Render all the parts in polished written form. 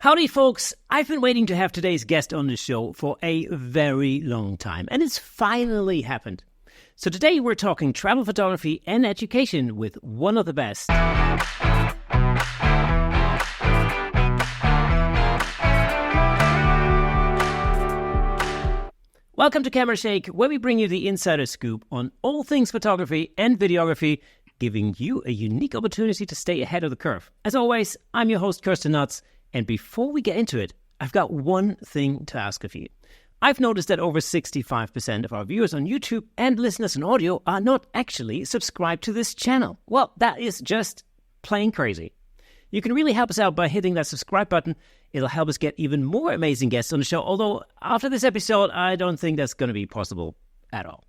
Howdy, folks. I've been waiting to have today's guest on the show for a very long time, and it's finally happened. So today we're talking travel photography and education with one of the best. Welcome to Camera Shake, where we bring you the insider scoop on all things photography and videography, giving you a unique opportunity to stay ahead of the curve. As always, I'm your host, Kirsten Nuts, and before we get into it, I've got one thing to ask of you. I've noticed that over 65% of our viewers on YouTube and listeners on audio are not actually subscribed to this channel. Well, that is just plain crazy. You can really help us out by hitting that subscribe button. It'll help us get even more amazing guests on the show, although after this episode, I don't think that's going to be possible at all.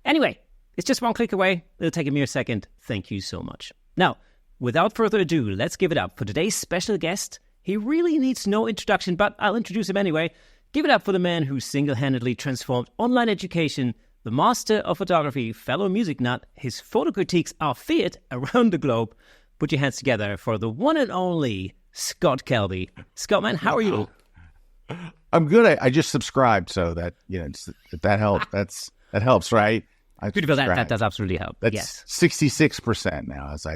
Anyway, it's just one click away. It'll take a mere second. Thank you so much. Now, without further ado, let's give it up for today's special guest. He really needs no introduction, but I'll introduce him anyway. Give it up for the man who single-handedly transformed online education, the master of photography, fellow music nut. His photo critiques are feared around the globe. Put your hands together for the one and only SCOTT KELBY. Scott, man, how are you? I'm good. I just subscribed, so that that helps. That helps, right? Beautiful. That does absolutely help. That's yes. 66% now. As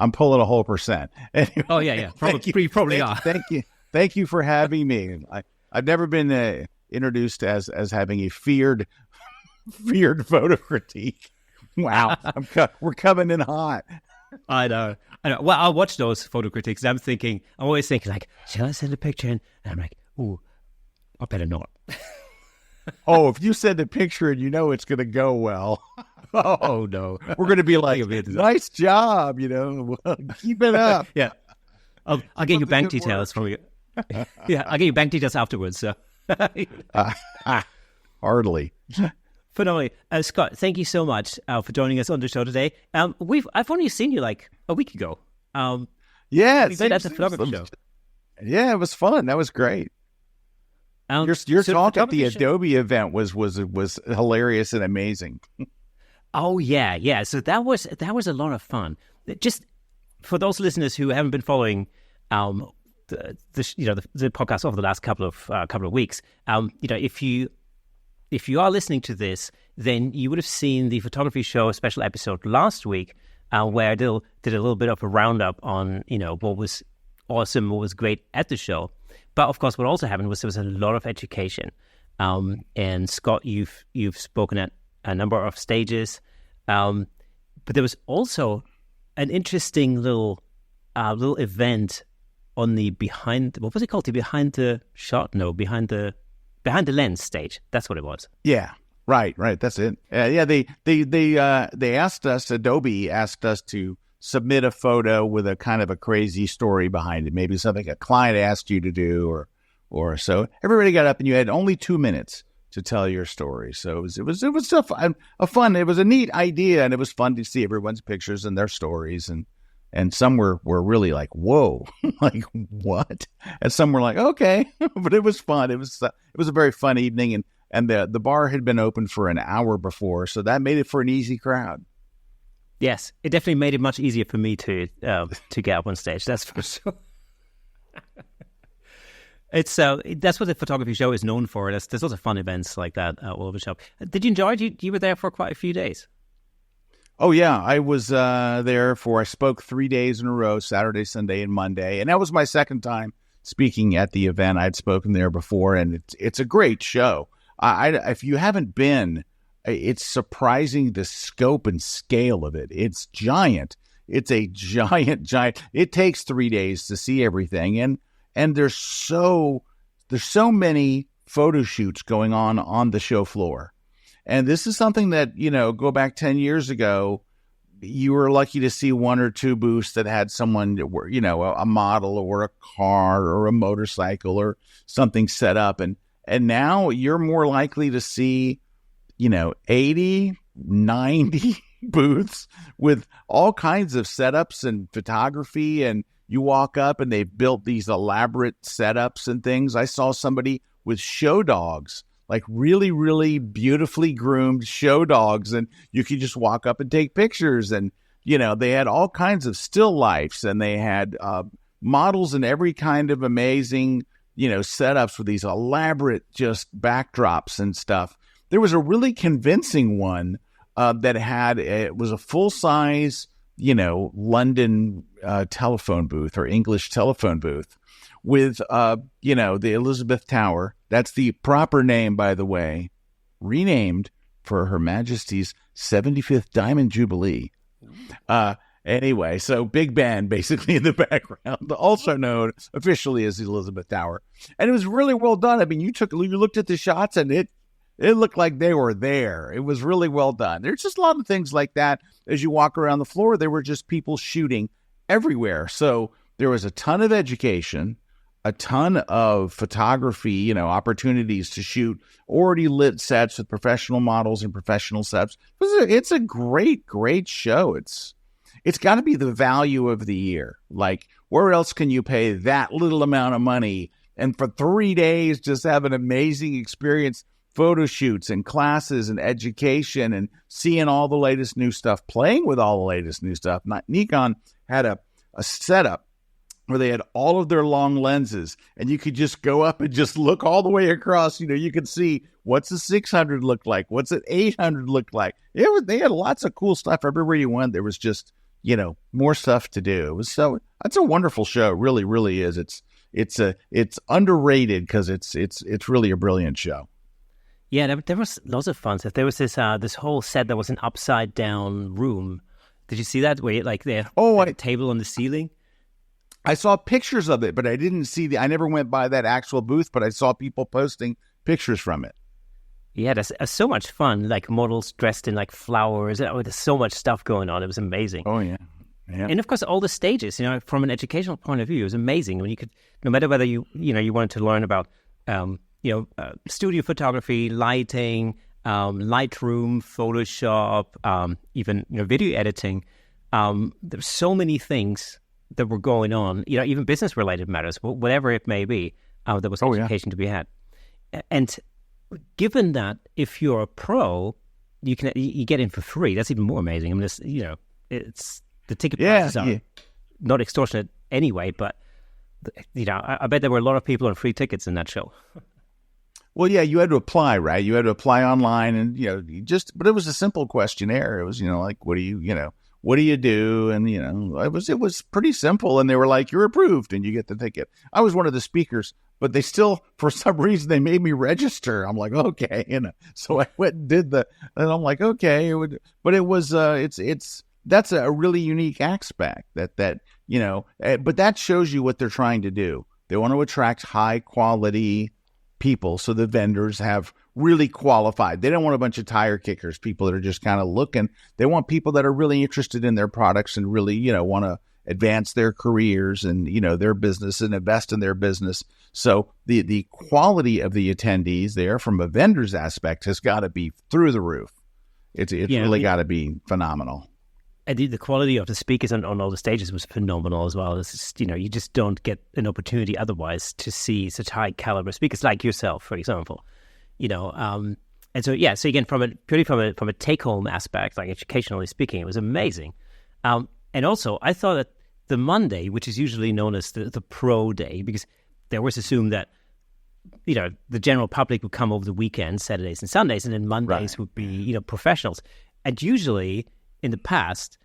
I'm pulling a whole percent. Anyway, oh yeah. Probably are. Thank you for having me. I've never been introduced as having a feared photo critique. Wow, we're coming in hot. I know. Well, I'll watch those photo critiques. I'm always thinking like, shall I send a picture in? And I'm like, ooh, I better not. Oh, if you send a picture and you know it's going to go well. Oh no, we're going to be like, nice job, keep it up. Yeah, I'll get you bank details from you. Yeah, I'll get you bank details afterwards. So, hardly. Phenomenally. Scott, thank you so much for joining us on the show today. I've only seen you like a week ago. Yeah, we met at the photography show. Yeah, it was fun. That was great. Your talk at the Adobe event was hilarious and amazing. Oh yeah. So that was a lot of fun. Just for those listeners who haven't been following the podcast over the last couple of weeks, if you are listening to this, then you would have seen the photography show special episode last week, where Dill did a little bit of a roundup on what was awesome, what was great at the show. But of course, what also happened was there was a lot of education. And Scott, you've spoken at a number of stages, but there was also an interesting little event on the behind the lens stage. That's what it was. Yeah, right. That's it. They asked us. Adobe asked us to submit a photo with a kind of a crazy story behind it. Maybe something a client asked you to do, or so. Everybody got up, and you had only 2 minutes to tell your story. So it was a fun. It was a neat idea, and it was fun to see everyone's pictures and their stories, and some were really like, whoa, like what? And some were like, okay, but it was fun. It was a very fun evening, and the bar had been open for an hour before, so that made it for an easy crowd. Yes, it definitely made it much easier for me to get up on stage. That's for sure. It's that's what the photography show is known for. There's lots of fun events like that all over the shop. Did you enjoy it? You were there for quite a few days. Oh, yeah. I was there I spoke 3 days in a row, Saturday, Sunday, and Monday. And that was my second time speaking at the event. I'd spoken there before, and it's a great show. If you haven't been, it's surprising the scope and scale of it. It's giant. It's a giant. It takes 3 days to see everything. And there's so many photo shoots going on the show floor. And this is something that, go back 10 years ago, you were lucky to see one or two booths that had someone, a model or a car or a motorcycle or something set up. And now you're more likely to see, 80, 90 booths with all kinds of setups and photography. And you walk up and they've built these elaborate setups and things. I saw somebody with show dogs, like really, really beautifully groomed show dogs. And you could just walk up and take pictures. And, they had all kinds of still lifes, and they had models in every kind of amazing, setups with these elaborate just backdrops and stuff. There was a really convincing one it was a full-size, London telephone booth or English telephone booth with, the Elizabeth Tower. That's the proper name, by the way, renamed for Her Majesty's 75th Diamond Jubilee. Anyway, so Big Ben basically in the background, also known officially as the Elizabeth Tower. And it was really well done. I mean, you looked at the shots and it looked like they were there. It was really well done. There's just a lot of things like that. As you walk around the floor, there were just people shooting everywhere. So there was a ton of education, a ton of photography, opportunities to shoot already lit sets with professional models and professional sets. It's a great, great show. It's got to be the value of the year. Like, where else can you pay that little amount of money and for 3 days just have an amazing experience? Photo shoots and classes and education and seeing all the latest new stuff, playing with all the latest new stuff. Nikon had a setup where they had all of their long lenses and you could just go up and just look all the way across. You could see what's a 600 look like, what's an 800 look like. They had lots of cool stuff everywhere you went. There was just, more stuff to do. That's a wonderful show. It really, really is. It's underrated because it's really a brilliant show. Yeah, there was lots of fun stuff. There was this whole set that was an upside down room. Did you see that? Where they had a table on the ceiling? I saw pictures of it, but I didn't see I never went by that actual booth, but I saw people posting pictures from it. Yeah, there's so much fun, like models dressed in like flowers. There's so much stuff going on. It was amazing. Oh, yeah. And of course, all the stages, from an educational point of view, it was amazing. When you could, no matter whether you wanted to learn about, studio photography, lighting, Lightroom, Photoshop, even video editing. There's so many things that were going on. Even business-related matters, whatever it may be. There was education to be had, and given that if you're a pro, you get in for free. That's even more amazing. I mean, it's the ticket prices are not extortionate anyway, but I bet there were a lot of people on free tickets in that show. Well, yeah, you had to apply, right? You had to apply online, and but it was a simple questionnaire. It was, like, what do you do? And it was pretty simple. And they were like, you're approved, and you get the ticket. I was one of the speakers, but they still, for some reason, they made me register. I'm like, okay, so I went and did and I'm like, okay, but it was, that's a really unique aspect but that shows you what they're trying to do. They want to attract high quality people, so the vendors have really qualified. They don't want a bunch of tire kickers, people that are just kind of looking. They want people that are really interested in their products and really, want to advance their careers and, their business and invest in their business. So the quality of the attendees there from a vendor's aspect has got to be through the roof. It's really got to be phenomenal. And the quality of the speakers on all the stages was phenomenal as well. It's just, you just don't get an opportunity otherwise to see such high caliber speakers like yourself, for example. And so again, from a take home aspect, like educationally speaking, it was amazing. And also, I thought that the Monday, which is usually known as the pro day, because they always assume that the general public would come over the weekends, Saturdays and Sundays, and then Mondays would be professionals. And usually, in the past,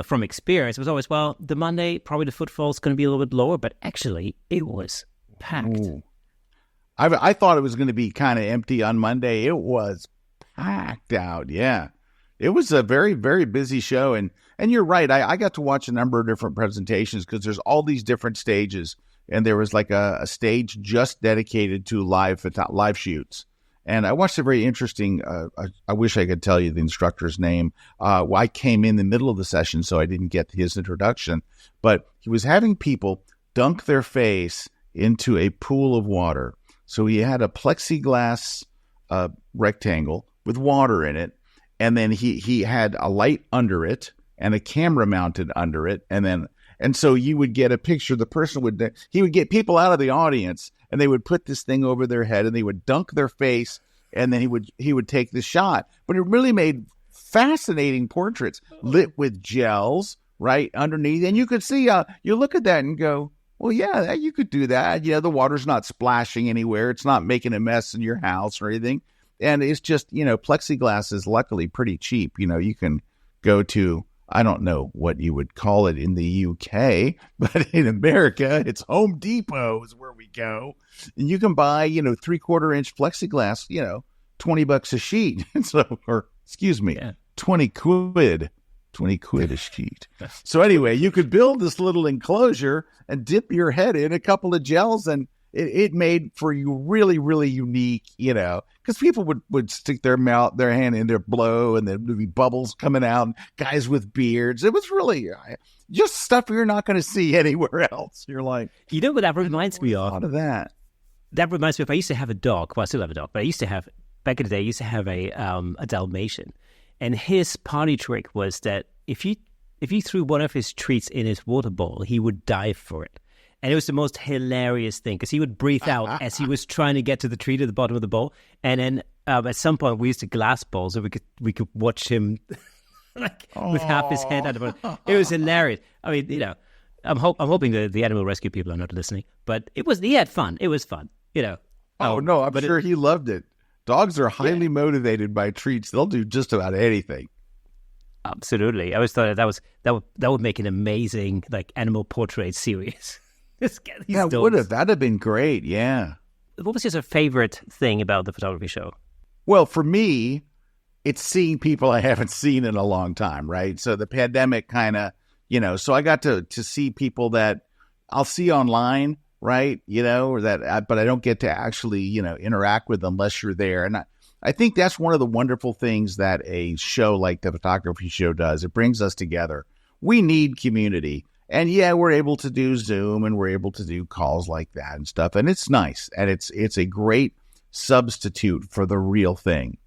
from experience, it was always, the Monday, probably the footfall is going to be a little bit lower, but actually it was packed. Ooh. I thought it was going to be kind of empty on Monday. It was packed out. Yeah. It was a very, very busy show. And you're right. I got to watch a number of different presentations because there's all these different stages. And there was like a stage just dedicated to live shoots. And I watched a very interesting, I wish I could tell you the instructor's name. I came in the middle of the session, so I didn't get his introduction. But he was having people dunk their face into a pool of water. So he had a plexiglass rectangle with water in it. And then he had a light under it and a camera mounted under it. And so you would get a picture. He would get people out of the audience, and they would put this thing over their head, and they would dunk their face, and then he would take the shot. But it really made fascinating portraits lit with gels right underneath. And you could see, you look at that and go, well, yeah, you could do that. The water's not splashing anywhere. It's not making a mess in your house or anything. And it's just, plexiglass is luckily pretty cheap. You can go to, I don't know what you would call it in the UK, but in America, it's Home Depot is where we go. And you can buy, 3/4-inch plexiglass, $20 a sheet. Or excuse me, 20 quid. 20 quid a sheet. So anyway, you could build this little enclosure and dip your head in a couple of gels, and it made for you really, really unique, because people would stick their hand in there, blow, and there'd be bubbles coming out, and guys with beards. It was really just stuff you're not going to see anywhere else. You're like, what that reminds me of? A lot of that. That reminds me of, I used to have a dog. Well, I still have a dog, but back in the day, I used to have a Dalmatian. And his party trick was that if you threw one of his treats in his water bowl, he would dive for it. And it was the most hilarious thing because he would breathe out as he was trying to get to the treat at the bottom of the bowl. And then at some point, we used a glass bowl so we could watch him with half his head out of it. It was hilarious. I mean, I'm hoping the animal rescue people are not listening, but he had fun. It was fun, Oh no, I'm sure he loved it. Dogs are highly motivated by treats. They'll do just about anything. Absolutely. I always thought that would make an amazing animal portrait series. Yeah, would have. That'd have been great. Yeah. What was your favorite thing about the photography show? Well, for me, it's seeing people I haven't seen in a long time, right? So the pandemic kind of, so I got to see people that I'll see online, right? But I don't get to actually, interact with them unless you're there. And I think that's one of the wonderful things that a show like the photography show does. It brings us together. We need community. And yeah, we're able to do Zoom and we're able to do calls like that and stuff. And it's nice. And it's a great substitute for the real thing.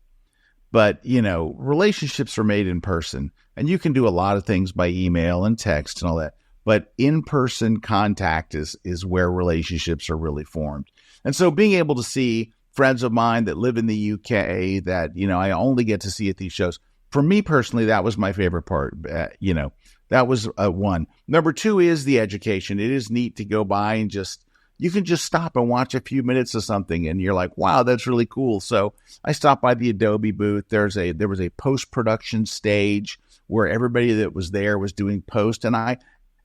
But, relationships are made in person, and you can do a lot of things by email and text and all that. But in-person contact is where relationships are really formed. And so being able to see friends of mine that live in the UK that, I only get to see at these shows, for me personally, that was my favorite part. That was one. Number two is the education. It is neat to go by and you can just stop and watch a few minutes of something and you're like, wow, that's really cool. So I stopped by the Adobe booth. There was a post-production stage where everybody that was there was doing post. And I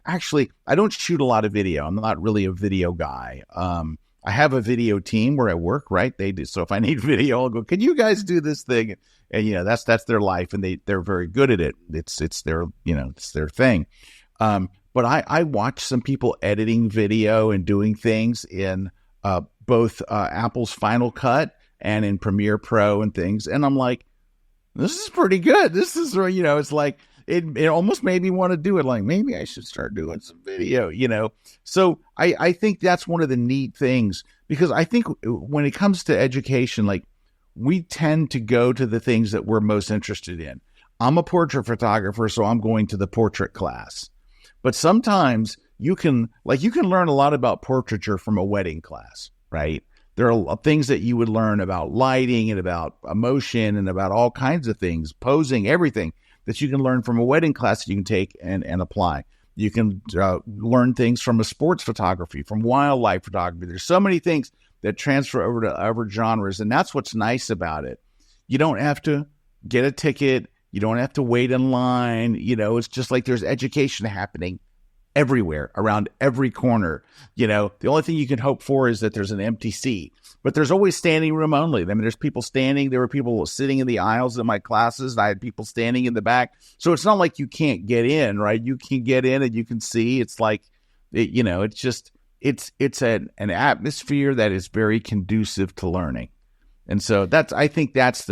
don't shoot a lot of video. I'm not really a video guy. I have a video team where I work, right? They do. So if I need video, I'll go, can you guys do this thing? And, that's their life and they're very good at it. It's their, it's their thing. But I watch some people editing video and doing things in both Apple's Final Cut and in Premiere Pro and things. And I'm like, this is pretty good. This is, it's like, it almost made me want to do it. Like, maybe I should start doing some video, So I think that's one of the neat things, because I think when it comes to education, we tend to go to the things that we're most interested in. I'm a portrait photographer, so I'm going to the portrait class. But sometimes you can learn a lot about portraiture from a wedding class, right? There are things that you would learn about lighting and about emotion and about all kinds of things, posing, everything that you can learn from a wedding class that you can take and apply. You can learn things from a sports photography, from wildlife photography. There's so many things that transfer over to other genres, and that's what's nice about it. You don't have to get a ticket. You don't have to wait in line. It's just like there's education happening everywhere, around every corner. The only thing you can hope for is that there's an empty seat, but there's always standing room only. I mean, there's people standing. There were people sitting in the aisles in my classes. I had people standing in the back. So it's not like you can't get in, right? You can get in and you can see. It's like, it's just, it's an atmosphere that is very conducive to learning. And so I think that's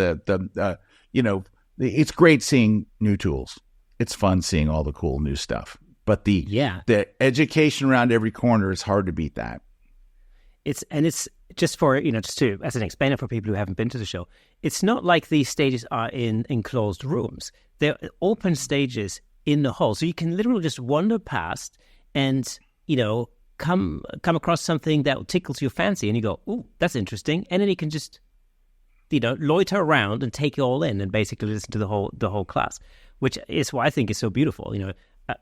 it's great seeing new tools. It's fun seeing all the cool new stuff. But the education around every corner is hard to beat that. It's just for, as an explainer for people who haven't been to the show, it's not like these stages are in enclosed rooms. They're open stages in the hall. So you can literally just wander past and, come across something that tickles your fancy and you go, ooh, that's interesting. And then you can just, loiter around and take it all in and basically listen to the whole class, which is what I think is so beautiful.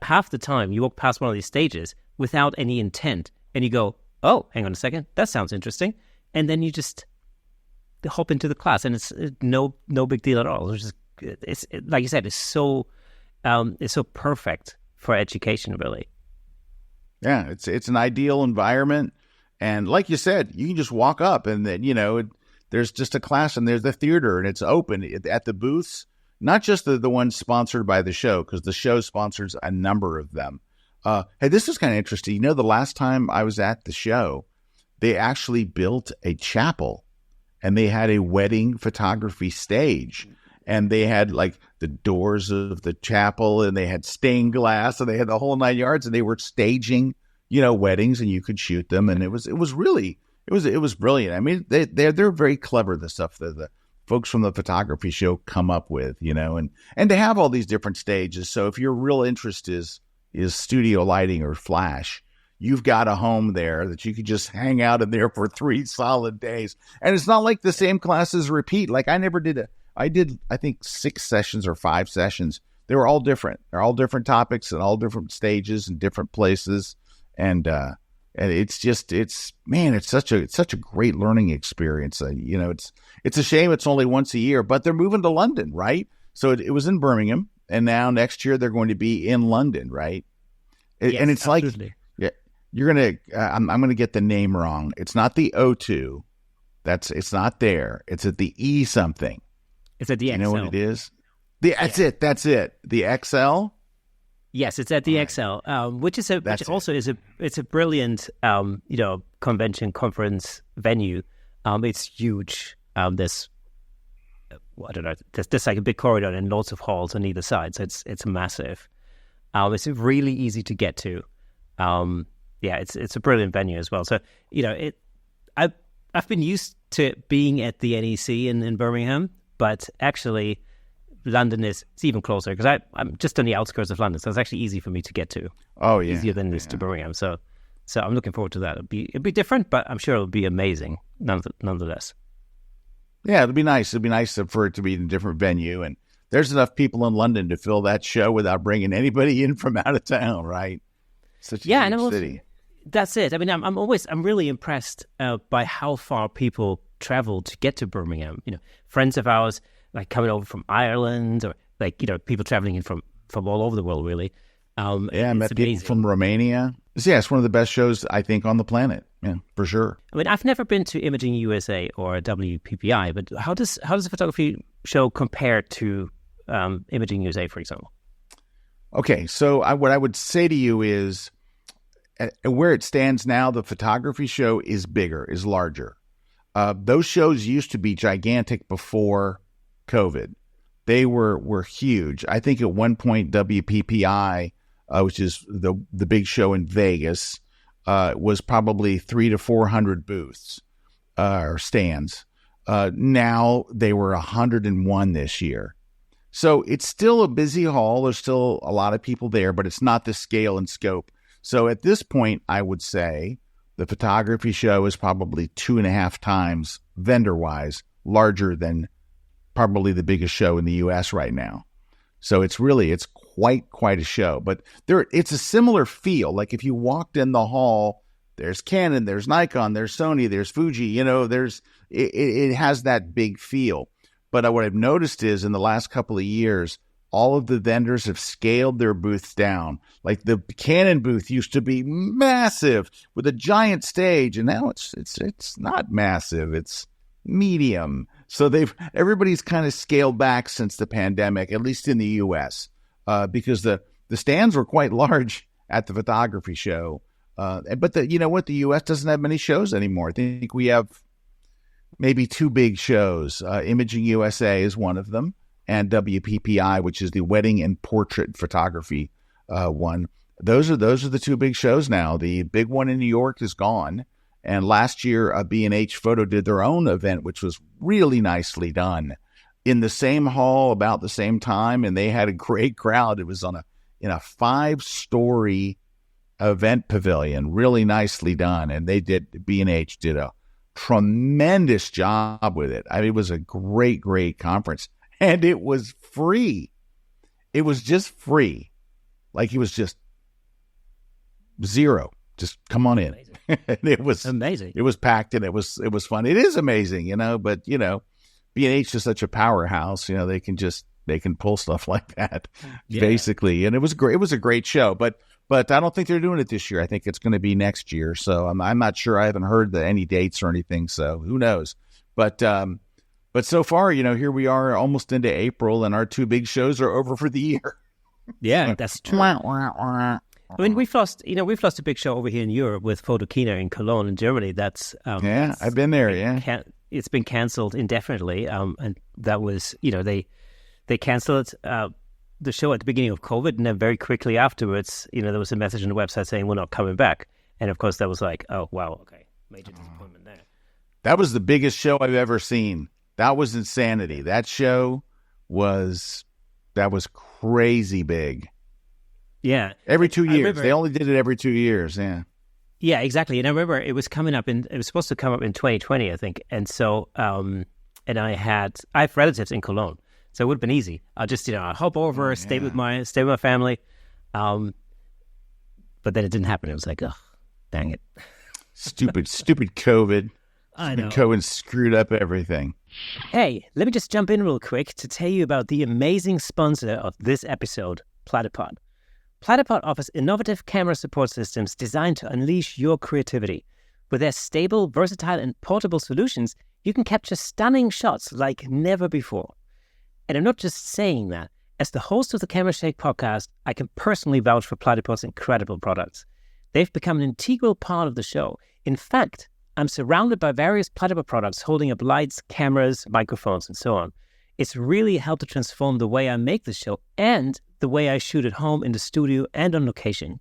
Half the time you walk past one of these stages without any intent, and you go, oh, hang on a second, that sounds interesting. And then you just hop into the class, and it's no big deal at all. It's like you said, it's so perfect for education, really. Yeah, it's an ideal environment. And like you said, you can just walk up and then, there's just a class and there's the theater and it's open at the booths, not just the ones sponsored by the show, because the show sponsors a number of them. Hey, this is kind of interesting. The last time I was at the show, they actually built a chapel and they had a wedding photography stage. And they had like the doors of the chapel and they had stained glass and they had the whole 9 yards, and they were staging, weddings, and you could shoot them. And it was brilliant. I mean, they're very clever, the stuff that the folks from the photography show come up with, and to have all these different stages. So if your real interest is studio lighting or flash, you've got a home there that you could just hang out in there for 3 solid days. And it's not like the same classes repeat. Like I did, I think 6 sessions or 5 sessions. They were all different. They're all different topics and all different stages and different places. And it's such a great learning experience. It's a shame it's only once a year, but they're moving to London, right? So it was in Birmingham, and now next year they're going to be in London, right? Yes, and it's absolutely. Like, you're going to, I'm going to get the name wrong. It's not the O2. It's not there. It's at the E something. It's at the XL. You know what it is? That's it. The XL? Yes, it's at the XL, which is a brilliant convention conference venue. It's huge. There's like a big corridor and lots of halls on either side, so it's massive. It's really easy to get to. It's a brilliant venue as well. So I've been used to being at the NEC in Birmingham, but actually London it's even closer, because I'm just on the outskirts of London, so it's actually easy for me to get to. Oh yeah, easier than it is to Birmingham. So I'm looking forward to that. It'll be different, but I'm sure it'll be amazing nonetheless. Yeah, it'll be nice. It'll be nice for it to be in a different venue, and there's enough people in London to fill that show without bringing anybody in from out of town, right? Such a huge city. That's it. I mean, I'm really impressed by how far people travel to get to Birmingham. Friends of ours like coming over from Ireland, or like people traveling in from all over the world, really. I met people from Romania. It's one of the best shows I think on the planet. Yeah, for sure. I mean, I've never been to Imaging USA or WPPI, but how does the photography show compare to Imaging USA, for example? Okay, so what I would say to you is, where it stands now, the photography show is bigger, is larger. Those shows used to be gigantic before COVID. They were huge. I think at one point WPPI, which is the big show in Vegas, was probably 300 to 400 booths or stands. Now they were 101 this year. So it's still a busy hall. There's still a lot of people there, but it's not the scale and scope. So at this point, I would say the photography show is probably 2.5 times vendor-wise larger than probably the biggest show in the U.S. right now. So it's quite a show. But it's a similar feel. Like if you walked in the hall, there's Canon, there's Nikon, there's Sony, there's Fuji. It has that big feel. But what I've noticed is in the last couple of years, all of the vendors have scaled their booths down. Like the Canon booth used to be massive with a giant stage, and now it's not massive. It's medium. So everybody's kind of scaled back since the pandemic, at least in the U.S., because the stands were quite large at the photography show. But the U.S. doesn't have many shows anymore. I think we have maybe 2 big shows. Imaging USA is one of them, and WPPI, which is the wedding and portrait photography one. Those are the 2 big shows now. The big one in New York is gone. And last year, B&H Photo did their own event, which was really nicely done in the same hall about the same time. And they had a great crowd. It was in a 5-story event pavilion, really nicely done. And B&H did a tremendous job with it. I mean, it was a great, great conference, and it was free. It was just free. Like it was just zero. just come on in. And it was amazing. It was packed, and it was fun. It is amazing, but B&H is such a powerhouse. They can pull stuff like that, basically. And it was great. It was a great show, but I don't think they're doing it this year. I think it's going to be next year. So I'm not sure. I haven't heard any dates or anything. So who knows? But so far, here we are almost into April, and our two big shows are over for the year. Yeah, that's true. I mean, we've lost a big show over here in Europe with Photokina in Cologne in Germany. That's I've been there. Yeah, it's been cancelled indefinitely. And that was, they cancelled the show at the beginning of COVID, and then very quickly afterwards, there was a message on the website saying we're not coming back. And of course, that was like, oh wow, okay, major disappointment there. That was the biggest show I've ever seen. That was insanity. That show was crazy big. Yeah. Every 2 years. They only did it every 2 years. Yeah. Yeah, exactly. And I remember it was supposed to come up in 2020, I think. And so, and I have relatives in Cologne, so it would have been easy. I'll just, I'll hop over, stay with my family. But then it didn't happen. It was like, oh, dang it. Stupid COVID. I know. COVID screwed up everything. Hey, let me just jump in real quick to tell you about the amazing sponsor of this episode, Platypod. Platypod offers innovative camera support systems designed to unleash your creativity. With their stable, versatile, and portable solutions, you can capture stunning shots like never before. And I'm not just saying that. As the host of the Camera Shake podcast, I can personally vouch for Platypod's incredible products. They've become an integral part of the show. In fact, I'm surrounded by various Platypod products holding up lights, cameras, microphones, and so on. It's really helped to transform the way I make the show and the way I shoot at home, in the studio, and on location.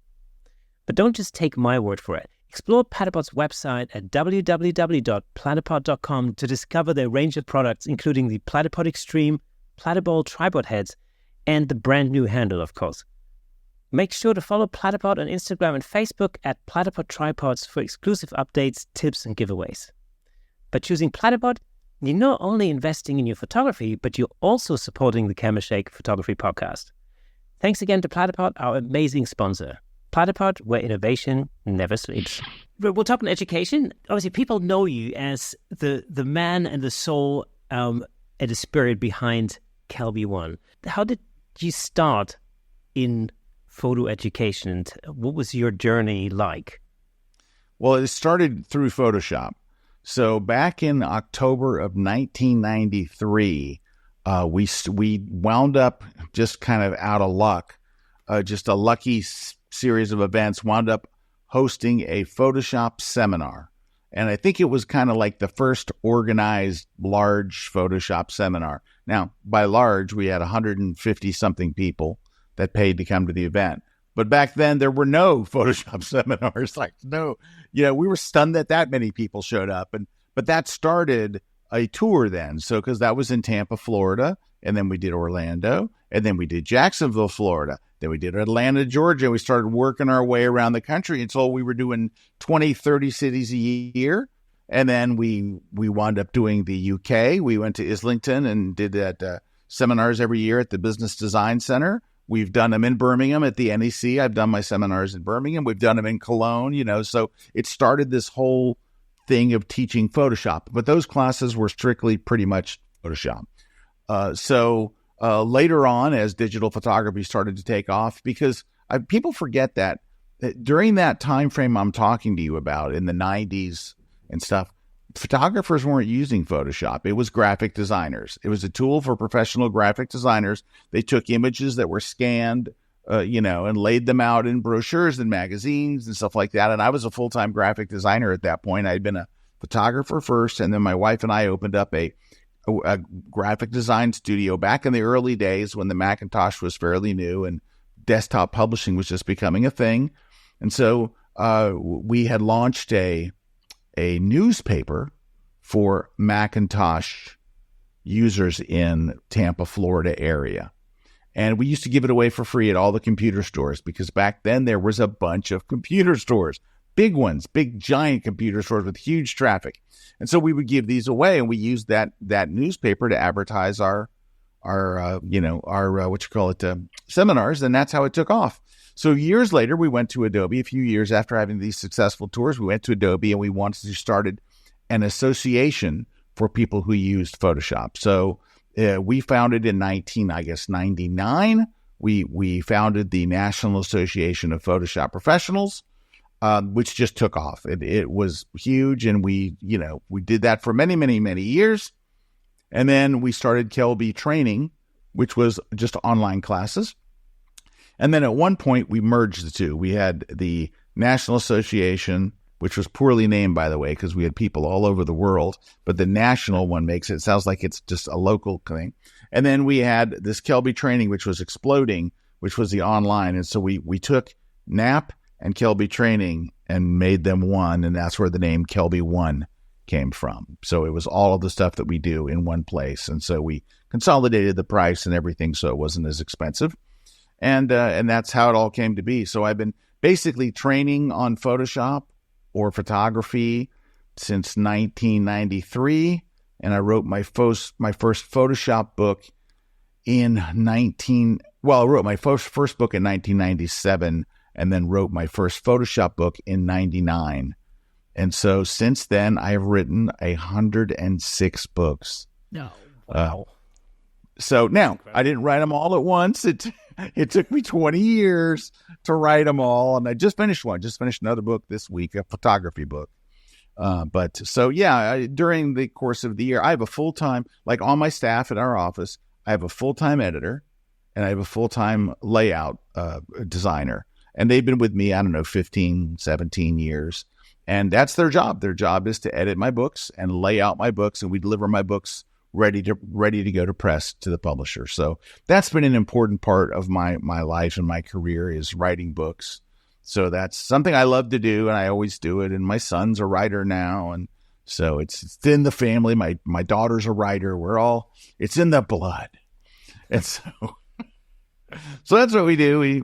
But don't just take my word for it. Explore Platypod's website at www.platypod.com to discover their range of products, including the Platypod Extreme, Platypod tripod heads, and the brand new handle, of course. Make sure to follow Platypod on Instagram and Facebook at Platypod Tripods for exclusive updates, tips, and giveaways. By choosing Platypod, you're not only investing in your photography, but you're also supporting the Camera Shake Photography Podcast. Thanks again to Platypod, our amazing sponsor. Platypod, where innovation never sleeps. We'll talk on education. Obviously, people know you as the man and the soul and the spirit behind KelbyOne. How did you start in photo education, and what was your journey like? Well, it started through Photoshop. So back in October of 1993, we wound up just kind of out of luck, just a lucky series of events, wound up hosting a Photoshop seminar. And I think it was kind of like the first organized large Photoshop seminar. Now, by large, we had 150-something people that paid to come to the event. But back then, there were no Photoshop seminars. We were stunned that many people showed up. But that started a tour then. So, because that was in Tampa, Florida, and then we did Orlando, and then we did Jacksonville, Florida. Then we did Atlanta, Georgia. We started working our way around the country until we were doing 20, 30 cities a year. And then we wound up doing the UK. We went to Islington and did that seminars every year at the Business Design Center. We've done them in Birmingham at the NEC. I've done my seminars in Birmingham. We've done them in Cologne, so it started this whole thing of teaching Photoshop. But those classes were strictly pretty much Photoshop. So later on, as digital photography started to take off, because people forget that during that time frame I'm talking to you about in the 90s and stuff, photographers weren't using Photoshop. It was graphic designers. It was a tool for professional graphic designers. They took images that were scanned, and laid them out in brochures and magazines and stuff like that. And I was a full-time graphic designer at that point. I'd been a photographer first, and then my wife and I opened up a graphic design studio back in the early days when the Macintosh was fairly new and desktop publishing was just becoming a thing. And so we had launched a newspaper for Macintosh users in Tampa, Florida area. And we used to give it away for free at all the computer stores, because back then there was a bunch of computer stores, big ones, big giant computer stores with huge traffic. And so we would give these away, and we used that newspaper to advertise our seminars, and that's how it took off. So years later, we went to Adobe. A few years after having these successful tours, we went to Adobe and we wanted to start an association for people who used Photoshop. So we founded in 1999. We founded the National Association of Photoshop Professionals, which just took off. It was huge, and we did that for many, many, many years. And then we started Kelby Training, which was just online classes. And then at one point, we merged the two. We had the National Association, which was poorly named, by the way, because we had people all over the world. But the national one makes it sounds like it's just a local thing. And then we had this Kelby Training, which was exploding, which was the online. And so we took NAP and Kelby Training and made them one. And that's where the name KelbyOne came from. So it was all of the stuff that we do in one place. And so we consolidated the price and everything so it wasn't as expensive. And that's how it all came to be. So I've been basically training on Photoshop or photography since 1993. And I wrote my first Photoshop book I wrote my first book in 1997 and then wrote my first Photoshop book in 99. And so since then, I have written 106 books. No. Wow. So now, I didn't write them all at once. It took me 20 years to write them all. And I just finished one. Just finished another book this week, a photography book. During the course of the year, I have a full-time, like on my staff at our office, I have a full-time editor and I have a full-time layout designer. And they've been with me, 15, 17 years. And that's their job. Their job is to edit my books and lay out my books, and we deliver my books ready to go to press to the publisher. So that's been an important part of my life and my career is writing books. So that's something I love to do, and I always do it. And my son's a writer now, and so it's in the family. My daughter's a writer. It's in the blood, and so that's what we do.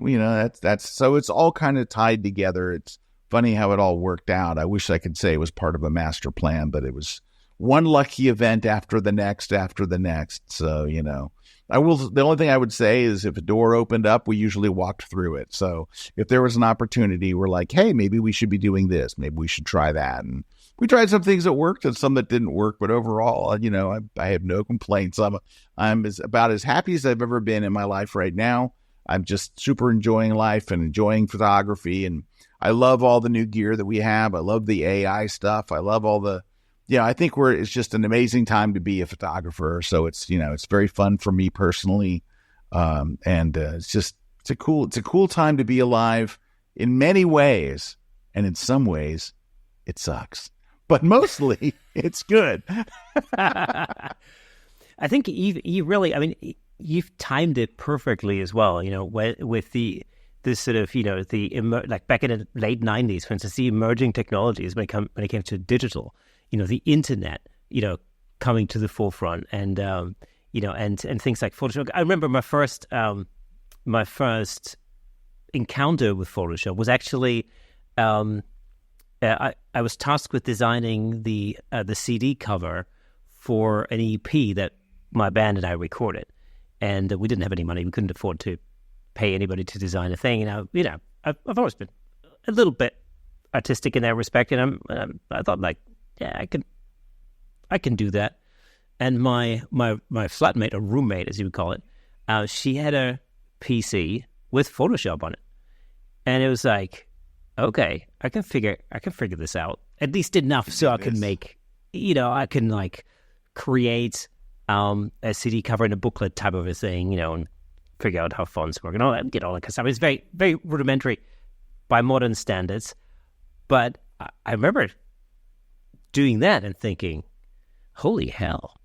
So it's all kind of tied together. It's funny how it all worked out. I wish I could say it was part of a master plan, but it was one lucky event after the next. So, the only thing I would say is if a door opened up, we usually walked through it. So if there was an opportunity, we're like, hey, maybe we should be doing this. Maybe we should try that. And we tried some things that worked and some that didn't work. But overall, I have no complaints. I'm about as happy as I've ever been in my life right now. I'm just super enjoying life and enjoying photography. And I love all the new gear that we have. I love the AI stuff. I love all the, I think it's just an amazing time to be a photographer. So it's very fun for me personally. It's a cool time to be alive in many ways. And in some ways it sucks, but mostly it's good. I think you really, you've timed it perfectly as well, with this sort of, like back in the late 90s, for instance, the emerging technologies when it came to digital, the internet, coming to the forefront and things like Photoshop. I remember my first encounter with Photoshop was actually, I was tasked with designing the CD cover for an EP that my band and I recorded. And we didn't have any money. We couldn't afford to pay anybody to design a thing. And I've always been a little bit artistic in that respect. And I thought, like, yeah, I can do that. And my flatmate, or roommate, as you would call it, she had a PC with Photoshop on it, and it was like, okay, I can figure this out, at least enough so I can make, I can like create a CD cover and a booklet type of a thing, and figure out how fonts work and all that, get all that kind of stuff. It's very, very rudimentary by modern standards, but I remember doing that and thinking, holy hell,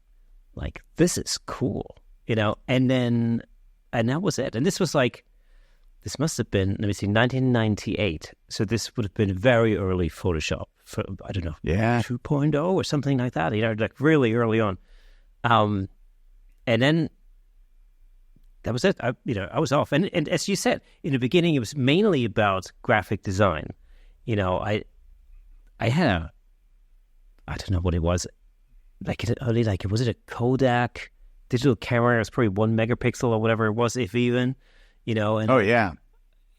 like, this is cool, and that was it. And this must have been, 1998. So this would have been very early Photoshop, for, I don't know, 2.0 or something like that, like really early on. And then that was it. I was off. And as you said, in the beginning, it was mainly about graphic design. I had I don't know what it was. Was it a Kodak digital camera? It was probably 1 megapixel or whatever it was, if even, And oh yeah,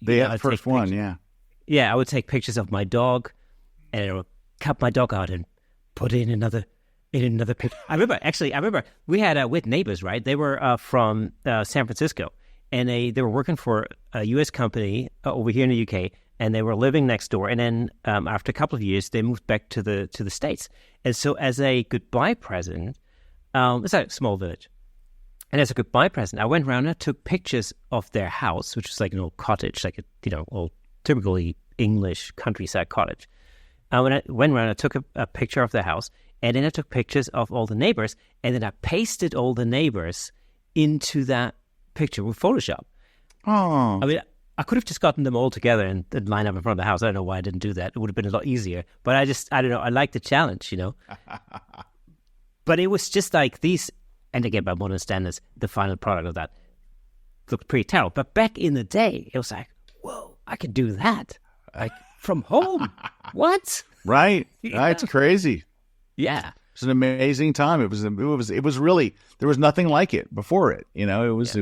They had the first one, yeah. Yeah, I would take pictures of my dog, and I would cut my dog out and put in another picture. I remember we had with neighbors, right? They were from San Francisco, and they were working for a U.S. company over here in the U.K., and they were living next door. And then after a couple of years, they moved back to the States. And so as a goodbye present, it's a small village. And as a goodbye present, I went around and I took pictures of their house, which was like an old cottage, like a old, typically English countryside cottage. When I went around, I took a picture of the house, and then I took pictures of all the neighbors, and then I pasted all the neighbors into that picture with Photoshop. Oh. I mean, I could have just gotten them all together and line up in front of the house. I don't know why I didn't do that. It would have been a lot easier. But I don't know. I like the challenge, But it was just like these, and again, by modern standards, the final product of that looked pretty terrible. But back in the day, it was like, whoa, I could do that. Like, from home. What? Right. Yeah. It's crazy. Yeah. It was an amazing time. It was really, there was nothing like it before it. It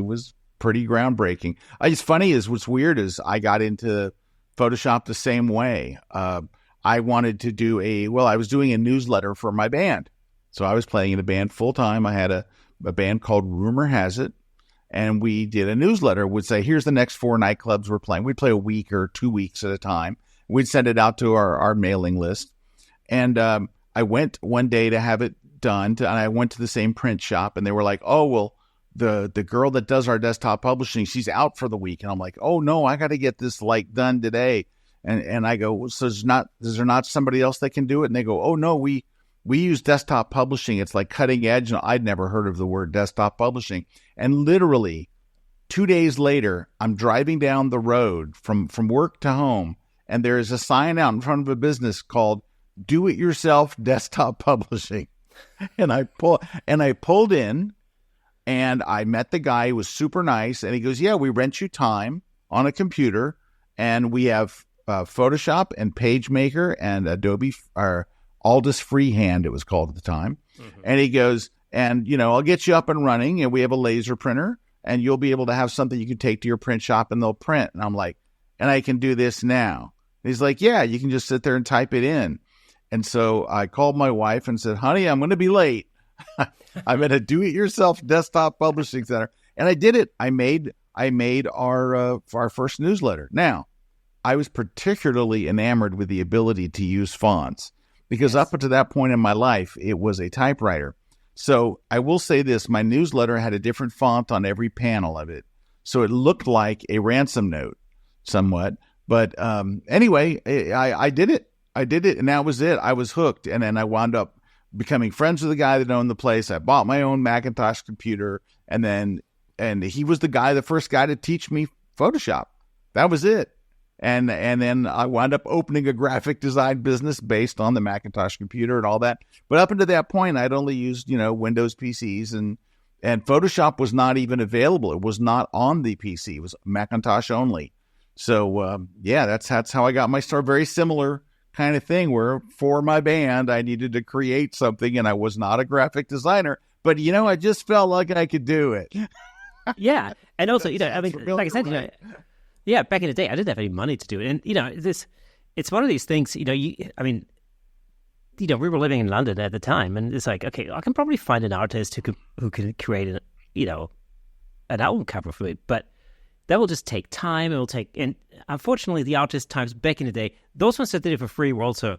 was pretty groundbreaking. It's funny is what's weird is I got into Photoshop the same way. I wanted to do I was doing a newsletter for my band. So I was playing in a band full time. I had a band called Rumor Has It, and we did a newsletter. Would say, here's the next 4 nightclubs we're playing. We'd play a week or 2 weeks at a time. We'd send it out to our mailing list. And I went one day to have it done, and I went to the same print shop, and they were like, oh, well, the girl that does our desktop publishing, she's out for the week. And I'm like, oh, no, I got to get this done today. And I go, so is there not somebody else that can do it? And they go, oh, no, we use desktop publishing. It's like cutting edge. And I'd never heard of the word desktop publishing. And literally 2 days later, I'm driving down the road from work to home, and there is a sign out in front of a business called Do It Yourself Desktop Publishing. And I pulled in, and I met the guy who was super nice. And he goes, yeah, we rent you time on a computer, and we have Photoshop and PageMaker and Adobe, or Aldus Freehand, it was called at the time. Mm-hmm. And he goes, and, I'll get you up and running, and we have a laser printer, and you'll be able to have something you can take to your print shop, and they'll print. And I'm like, and I can do this now. And he's like, yeah, you can just sit there and type it in. And so I called my wife and said, honey, I'm going to be late. I'm at a do-it-yourself desktop publishing center. And I did it. I made our first newsletter. Now, I was particularly enamored with the ability to use fonts, because up until that point in my life, it was a typewriter. So I will say this, my newsletter had a different font on every panel of it. So it looked like a ransom note somewhat. But anyway, I did it. And that was it. I was hooked. And then I wound up becoming friends with the guy that owned the place. I bought my own Macintosh computer. And he was the first guy to teach me Photoshop. That was it. And then I wound up opening a graphic design business based on the Macintosh computer and all that. But up until that point, I'd only used, Windows PCs, and Photoshop was not even available. It was not on the PC. It was Macintosh only. So, that's how I got my start. Very similar kind of thing where for my band, I needed to create something, and I was not a graphic designer, but, I just felt like I could do it. Yeah. And also, like I said, yeah, back in the day, I didn't have any money to do it. And, it's one of these things, we were living in London at the time, and it's like, okay, I can probably find an artist who can create an album cover for me, but that will just take time. And unfortunately, the artist times back in the day, those ones that did it for free were also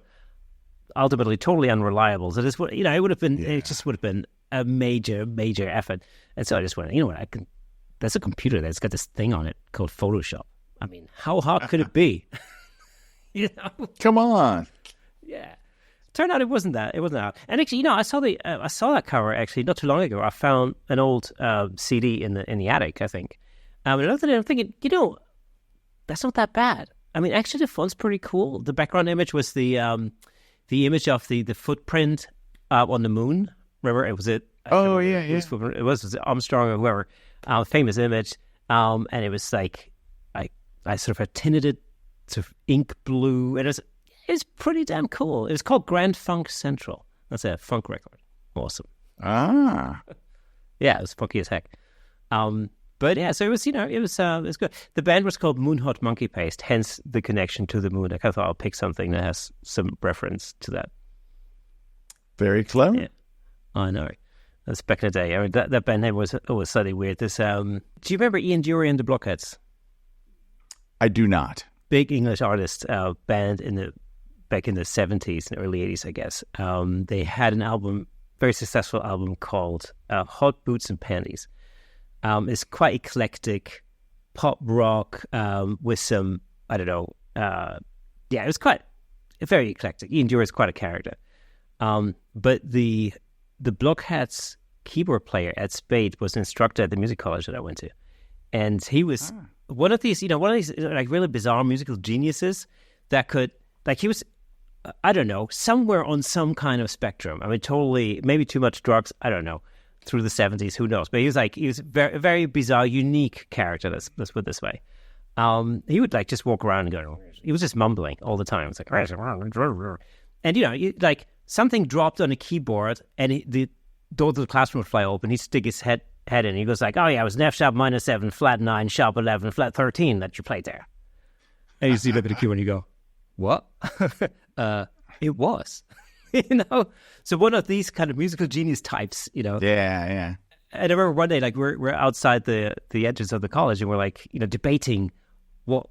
ultimately totally unreliable. So this, it would have been, It just would have been a major, major effort. And so I just went, there's a computer that's got this thing on it called Photoshop. I mean, how hard could it be? Come on. Yeah. Turned out it wasn't that. It wasn't that. And actually, I saw that cover actually not too long ago. I found an old CD in the attic, I think. And I looked at it and I'm thinking, that's not that bad. I mean, actually, the font's pretty cool. The background image was the image of the footprint on the moon. Remember, it was it. Oh yeah, yeah. It was Armstrong or whoever. Famous image. And it was like I sort of had tinted it sort of ink blue, and it's pretty damn cool. It was called Grand Funk Central. That's a funk record. Awesome. Ah. Yeah, it was funky as heck. But yeah, so it was, it was good. The band was called Moon Hot Monkey Paste, hence the connection to the moon. I thought I'll pick something that has some reference to that. Very clever. Yeah, I know. That's back in the day. I mean, that band name was always slightly weird. Do you remember Ian Dury and the Blockheads? I do not. Big English artist band back in the 70s and early 80s, I guess. They had an album, very successful album called Hot Boots and Panties. It's quite eclectic, pop rock with some, I don't know, it was quite very eclectic. Ian Dury is quite a character. But the Blockheads keyboard player, Ed Spade, was an instructor at the music college that I went to. And he was one of these like really bizarre musical geniuses that could, like he was, I don't know, somewhere on some kind of spectrum. I mean, totally, maybe too much drugs, I don't know, through the 70s, who knows? But he was very, very bizarre, unique character, let's put it this way. He would like just walk around and go, he was just mumbling all the time. It's like, and like something dropped on a keyboard and the door to the classroom would fly open. He'd stick his head in and he goes like, oh yeah, it was an F sharp minor 7, flat 9, sharp 11, flat 13 that you played there. And you see look at the keyboard and you go, what? It was, So one of these kind of musical genius types, Yeah. And I remember one day, like we're outside the entrance of the college, and we're like, debating what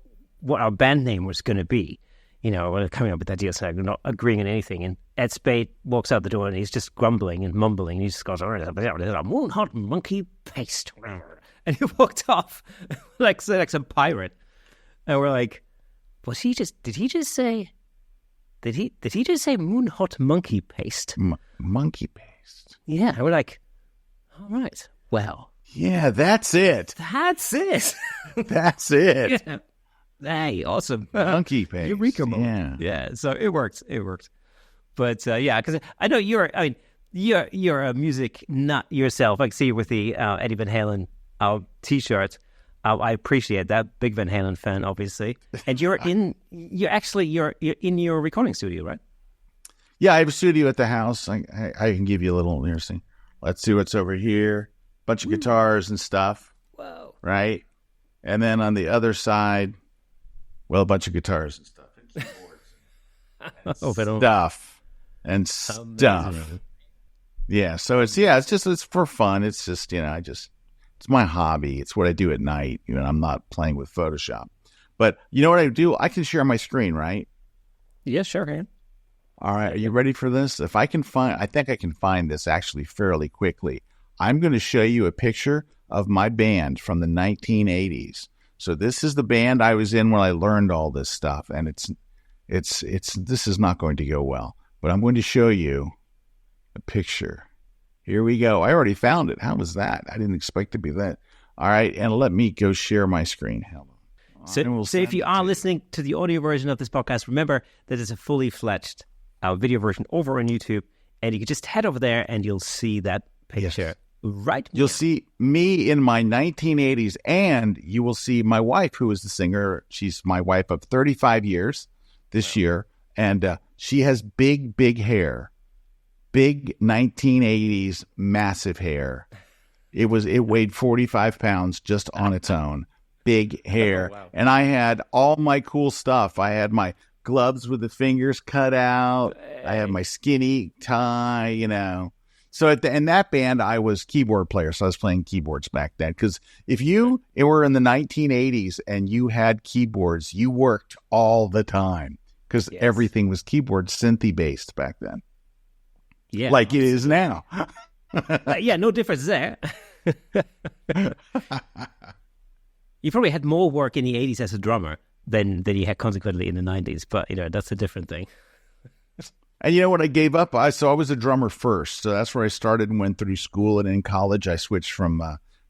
our band name was going to be. We're coming up with ideas, so we're not agreeing on anything. And Ed Spade walks out the door, and he's just grumbling and mumbling. And he just goes, "Moon Hot Monkey Paste," and he walked off like some pirate. And we're like, Did he just say Moon Hot Monkey Paste? Monkey Paste. Yeah, we're like, all right, well. Yeah, that's it. That's it. That's it. Yeah. Hey, awesome. Monkey Paste. Eureka moment. Yeah, so it worked. But because I know you're a music nut yourself. I can see you with the Eddie Van Halen T-shirt. I appreciate that. Big Van Halen fan, obviously. And you're in your recording studio, right? Yeah, I have a studio at the house. I can give you a little interesting. Let's see what's over here. Bunch of guitars and stuff. Whoa. Right? And then on the other side, well, a bunch of guitars and stuff. And keyboards. And stuff. Yeah, so it's for fun. It's just, it's my hobby. It's what I do at night. I'm not playing with Photoshop. But you know what I do? I can share my screen, right? Yeah, sure can. All right. Are you ready for this? I think I can find this actually fairly quickly. I'm going to show you a picture of my band from the 1980s. So this is the band I was in when I learned all this stuff. And this is not going to go well, but I'm going to show you a picture. Here we go. I already found it. How was that? I didn't expect to be that. All right. And let me go share my screen. Hello. So if you are listening to the audio version of this podcast, remember that it's a fully fledged video version over on YouTube. And you can just head over there and you'll see that picture. Right. You'll see me in my 1980s, and you will see my wife, who is the singer. She's my wife of 35 years this year, and she has big, big hair. Big 1980s, massive hair. It weighed 45 pounds just on its own. Big hair. Oh, wow. And I had all my cool stuff. I had my gloves with the fingers cut out. I had my skinny tie, So in that band, I was keyboard player, so I was playing keyboards back then. Because if you were in the 1980s and you had keyboards, you worked all the time because everything was keyboard synthy-based back then. Yeah, like it is now. No difference there. You probably had more work in the 80s as a drummer than you had consequently in the 90s, but that's a different thing. And you know what I gave up? I was a drummer first. So that's where I started and went through school. And in college, I switched from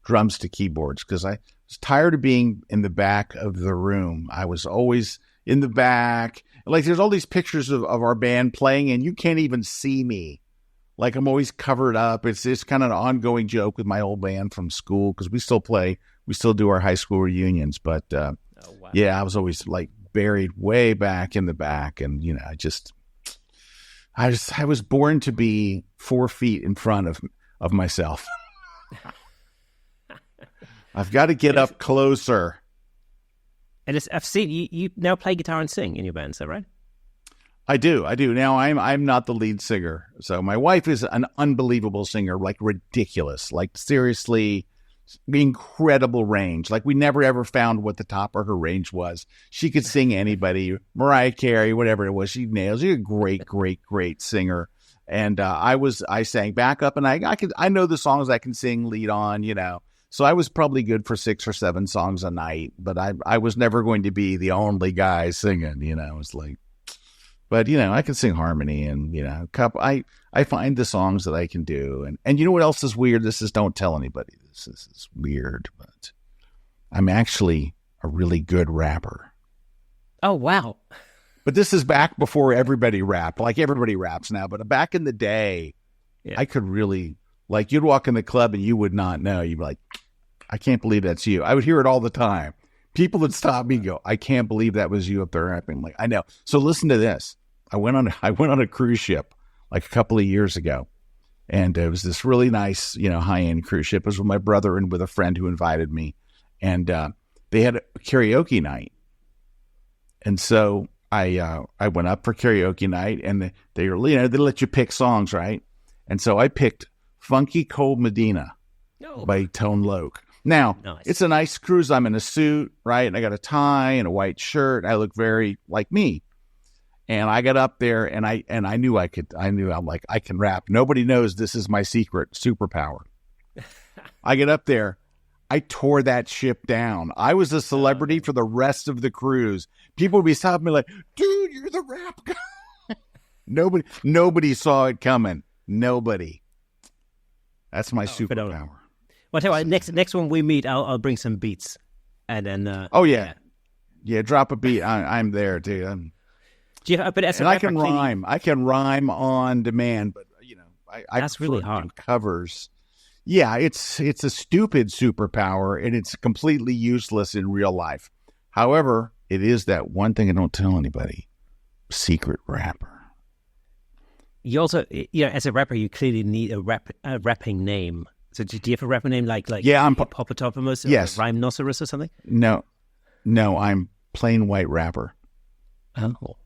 drums to keyboards because I was tired of being in the back of the room. I was always in the back. Like there's all these pictures of our band playing and you can't even see me. Like I'm always covered up. It's kind of an ongoing joke with my old band from school because we still play. We still do our high school reunions. But I was always like buried way back in the back. And, I was born to be 4 feet in front of myself. I've got to get up closer. And I've seen you now play guitar and sing in your band, is that right? I do. Now I'm not the lead singer. So my wife is an unbelievable singer, like ridiculous, like seriously incredible range. Like we never ever found what the top of her range was. She could sing anybody, Mariah Carey, whatever it was. She nails. She's a great singer. And I sang backup, and I know the songs I can sing lead on, So I was probably good for 6 or 7 songs a night, but I was never going to be the only guy singing, It's like, but I can sing harmony, and I find the songs that I can do, and you know what else is weird? Don't tell anybody. This is weird, but I'm actually a really good rapper. Oh wow! But this is back before everybody rapped. Like everybody raps now, but back in the day, I could really, like, you'd walk in the club and you would not know. You'd be like, I can't believe that's you. I would hear it all the time. People would stop me and go, I can't believe that was you up there rapping. I'm like, I know. So listen to this. I went on a cruise ship like a couple of years ago, and it was this really nice, high-end cruise ship. It was with my brother and with a friend who invited me, and they had a karaoke night. And so I went up for karaoke night, and they let you pick songs, right? And so I picked Funky Cold Medina by Tone Loc. Now, It's a nice cruise. I'm in a suit, right? And I got a tie and a white shirt. I look very like me. And I got up there, and I knew I'm like, I can rap. Nobody knows this is my secret superpower. I get up there. I tore that ship down. I was a celebrity for the rest of the cruise. People would be stopping me like, dude, you're the rap guy. Nobody saw it coming. Nobody. That's my superpower. Well, I'll tell you what, next when we meet, I'll bring some beats. And then... Yeah, drop a beat. I'm there, dude. I can rhyme. I can rhyme on demand, but that's really hard. Covers. Yeah, it's a stupid superpower, and it's completely useless in real life. However, it is that one thing I don't tell anybody: secret rapper. You also, as a rapper, you clearly need a rapping name. So, do you have a rapper name like I'm Hippopotamus, yes, or Rhinoceros or something? No, I'm plain white rapper. Oh.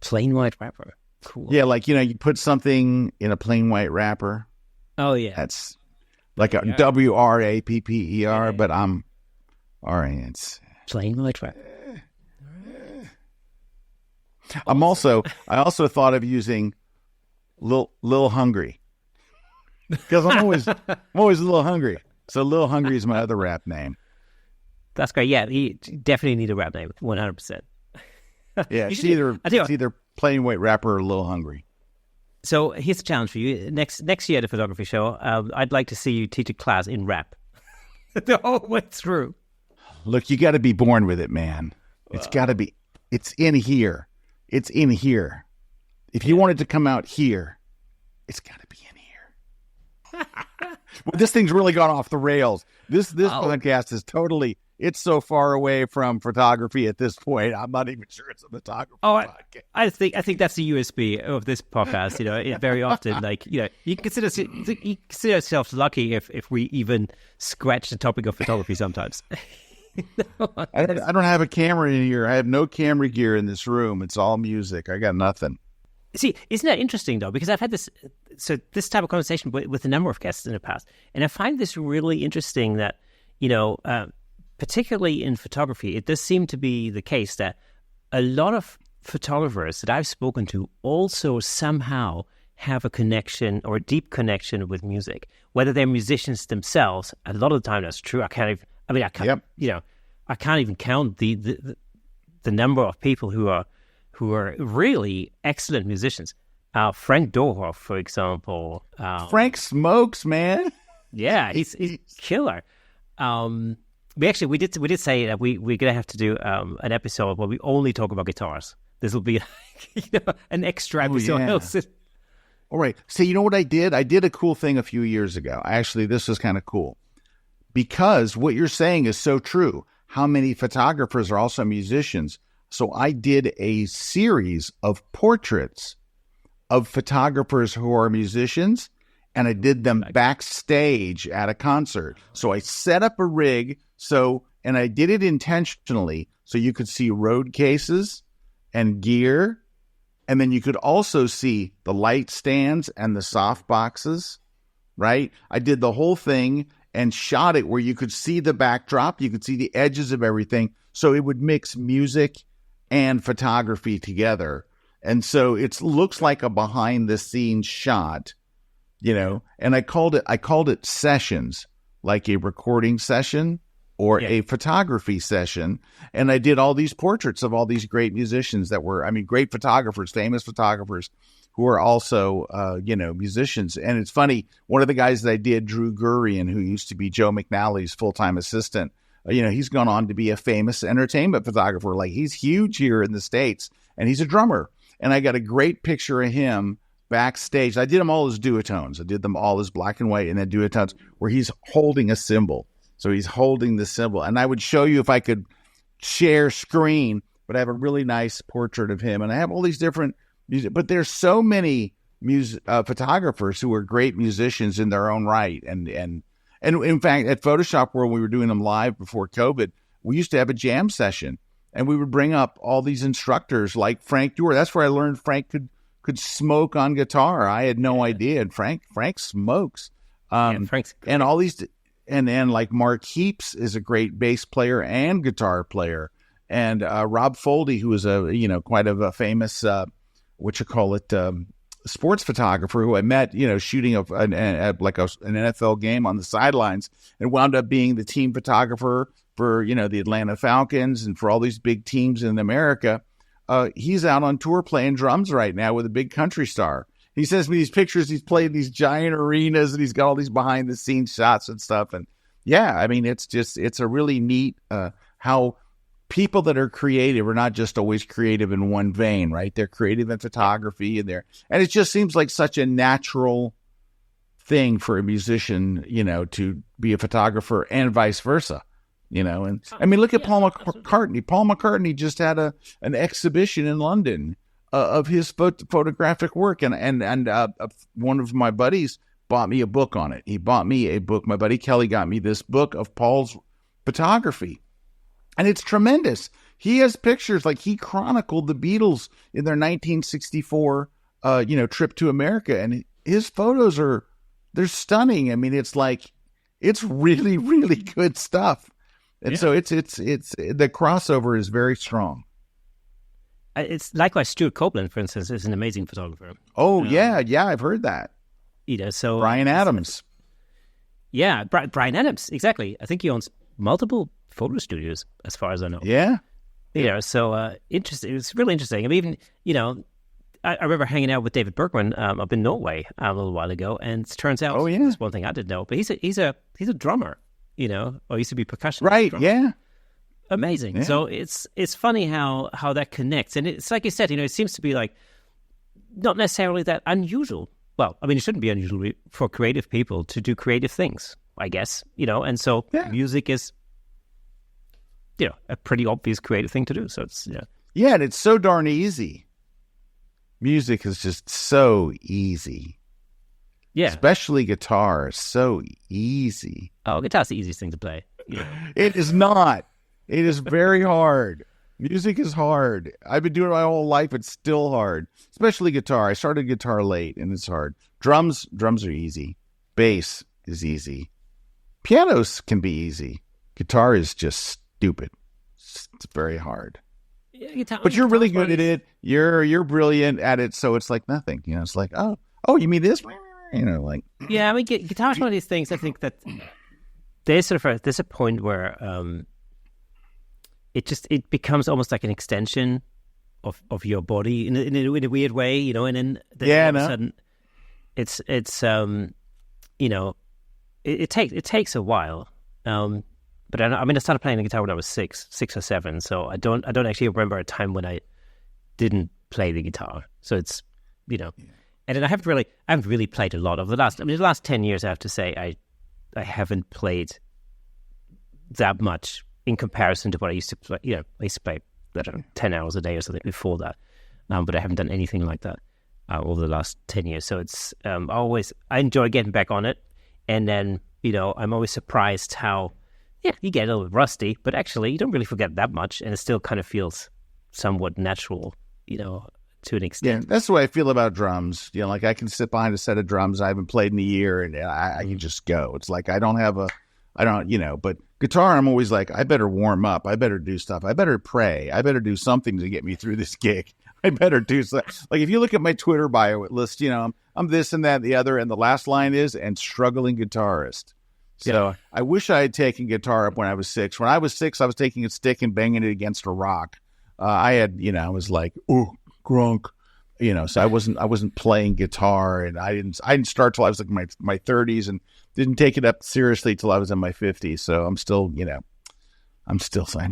Plain white wrapper. Cool. Yeah, like, you put something in a plain white wrapper. Oh, yeah. That's like a WRAPPER, but I'm it's plain white wrapper. I also thought of using Lil Hungry. Because I'm always a little hungry. So Lil Hungry is my other rap name. That's great. Yeah, you definitely need a rap name, 100%. Yeah, it's either plain white rapper or a little hungry. So here's a challenge for you. Next year at the photography show, I'd like to see you teach a class in rap. The whole way through. Look, you got to be born with it, man. It's got to be. It's in here. It's in here. If you want it to come out here, it's got to be in here. Well, this thing's really gone off the rails. This podcast is totally... It's so far away from photography at this point. I'm not even sure it's a photography podcast. I think that's the USB of this podcast. Very often, you consider yourself lucky if we even scratch the topic of photography sometimes. I don't have a camera in here. I have no camera gear in this room. It's all music. I got nothing. See, isn't that interesting though? Because I've had this type of conversation with a number of guests in the past, and I find this really interesting that particularly in photography, it does seem to be the case that a lot of photographers that I've spoken to also somehow have a connection or a deep connection with music. Whether they're musicians themselves, a lot of the time that's true. I can't even count the number of people who are really excellent musicians. Frank Doorhoff, for example. Frank smokes, man. Yeah, he's killer. We did say that we're gonna have to do an episode where we only talk about guitars. This will be an extra episode. Oh, yeah. All right. So you know what I did? I did a cool thing a few years ago. This was kind of cool because what you're saying is so true. How many photographers are also musicians? So I did a series of portraits of photographers who are musicians, and I did them backstage at a concert. So I set up a rig, and I did it intentionally so you could see road cases and gear, and then you could also see the light stands and the soft boxes, right? I did the whole thing and shot it where you could see the backdrop, you could see the edges of everything, so it would mix music and photography together. And so it looks like a behind-the-scenes shot, and I called it sessions, like a recording session or a photography session. And I did all these portraits of all these great musicians that were, great photographers, famous photographers who are also, musicians. And it's funny, one of the guys that I did, Drew Gurian, who used to be Joe McNally's full-time assistant, he's gone on to be a famous entertainment photographer. Like, he's huge here in the States, and he's a drummer. And I got a great picture of him backstage. I did them all as duotones. I did them all as black and white and then duotones where he's holding a cymbal. So he's holding the cymbal. And I would show you if I could share screen, but I have a really nice portrait of him. And I have all these different music, but there's so many photographers who are great musicians in their own right. And in fact, at Photoshop World, we were doing them live before COVID. We used to have a jam session, and we would bring up all these instructors like Frank Dewar. That's where I learned Frank could smoke on guitar. I had no idea. And Frank smokes. And all these, and like Mark Heaps is a great bass player and guitar player. And Rob Foldy, who is quite a famous sports photographer who I met, shooting an NFL game on the sidelines, and wound up being the team photographer for, the Atlanta Falcons and for all these big teams in America. He's out on tour playing drums right now with a big country star. He sends me these pictures. He's playing these giant arenas, and he's got all these behind the scenes shots and stuff. And it's a really neat, how people that are creative are not just always creative in one vein, right? They're creative in photography and it just seems like such a natural thing for a musician, to be a photographer and vice versa, and look at Paul McCartney. Paul McCartney just had an exhibition in London of his photographic work. And one of my buddies bought me a book on it. He bought me a book. My buddy Kelly got me this book of Paul's photography. And it's tremendous. He has pictures, like he chronicled the Beatles in their 1964, trip to America. And his photos they're stunning. It's really, really good stuff. And so it's the crossover is very strong. It's likewise Stuart Copeland, for instance, is an amazing photographer. Oh, yeah, I've heard that. So Bryan Adams. Bryan Adams, exactly. I think he owns multiple photo studios, as far as I know. Yeah. So interesting. It was really interesting. I remember hanging out with David Bergman up in Norway a little while ago, and it turns out that's one thing I didn't know, but he's a drummer, or used to be percussionist. Right, drummer. yeah. Amazing. Yeah. So it's funny how that connects. And it's like you said, it seems to be like not necessarily that unusual. Well, it shouldn't be unusual for creative people to do creative things, I guess, and so music is, a pretty obvious creative thing to do. So it's, Yeah, and it's so darn easy. Music is just so easy. Yeah. Especially guitar, so easy. Oh, guitar's the easiest thing to play. It is not. It is very hard. Music is hard. I've been doing it my whole life. It's still hard, especially guitar. I started guitar late, and it's hard. Drums are easy. Bass is easy. Pianos can be easy. Guitar is just stupid. It's very hard. But you're really good at it. You're brilliant at it, so it's like nothing. It's like, oh, you mean this? Yeah, guitar is one of these things. I think that there's a point where it becomes almost like an extension of your body in a weird way, and then all of a sudden it takes a while. But I started playing the guitar when I was six or seven, so I don't actually remember a time when I didn't play the guitar. So it's and then I haven't really played a lot over the last 10 years. I have to say I haven't played that much in comparison to what I used to play. I used to play 10 hours a day or something before that, but I haven't done anything like that. over the last 10 years. So it's I enjoy getting back on it. And then, I'm always surprised how, you get a little rusty, but actually you don't really forget that much. And it still kind of feels somewhat natural, to an extent. Yeah, that's the way I feel about drums. Like I can sit behind a set of drums I haven't played in a year, and I can just go. It's like I don't, but guitar, I'm always like, I better warm up. I better do stuff. I better pray. I better do something to get me through this gig. I better do something. Like if you look at my Twitter bio list, I'm this and that and the other, and the last line is, and struggling guitarist. So I wish I had taken guitar up when I was 6. When I was 6, I was taking a stick and banging it against a rock. I was like, ooh, grunk, so I wasn't playing guitar, and I didn't start till I was like my 30s, and didn't take it up seriously till I was in my 50s. So I'm still, I'm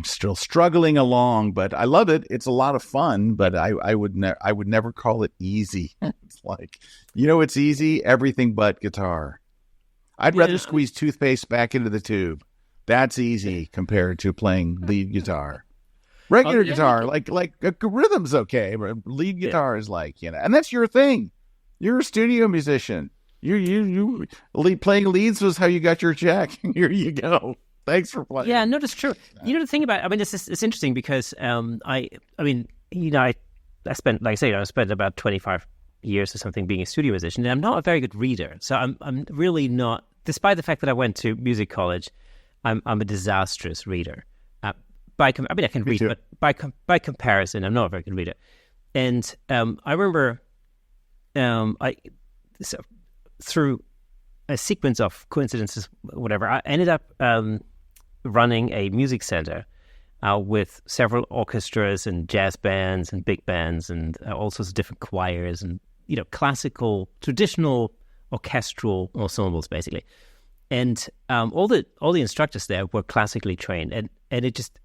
still struggling along, but I love it. It's a lot of fun, but I would never call it easy. It's like, it's easy, everything but guitar. I'd rather squeeze toothpaste back into the tube. That's easy compared to playing lead guitar. Regular guitar, like rhythm's okay, but lead guitar is like, and that's your thing. You're a studio musician. You playing leads was how you got your check. Here you go. Thanks for playing. Yeah, no, that's true. The thing about, it's interesting because I spent, like I say, I spent about 25 years or something being a studio musician, and I'm not a very good reader. So I'm really not, despite the fact that I went to music college, I'm a disastrous reader. I can read, but by comparison, I'm not a very good reader. And I remember, through a sequence of coincidences, whatever, I ended up running a music center with several orchestras and jazz bands and big bands and all sorts of different choirs and classical, traditional orchestral ensembles, basically. And all the instructors there were classically trained, and it just,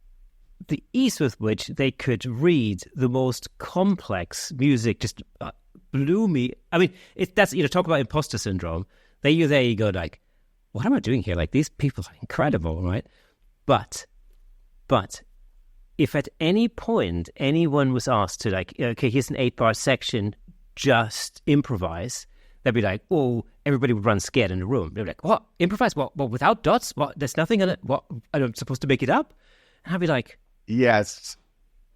the ease with which they could read the most complex music just blew me. That's talk about imposter syndrome. There you go, like, what am I doing here? Like, these people are incredible, right? But if at any point anyone was asked to, like, okay, here's an 8-bar section, just improvise, they'd be like, oh, everybody would run scared in the room. They'd be like, what? Improvise? What, without dots? What? There's nothing in it? What? I'm supposed to make it up? And I'd be like, yes,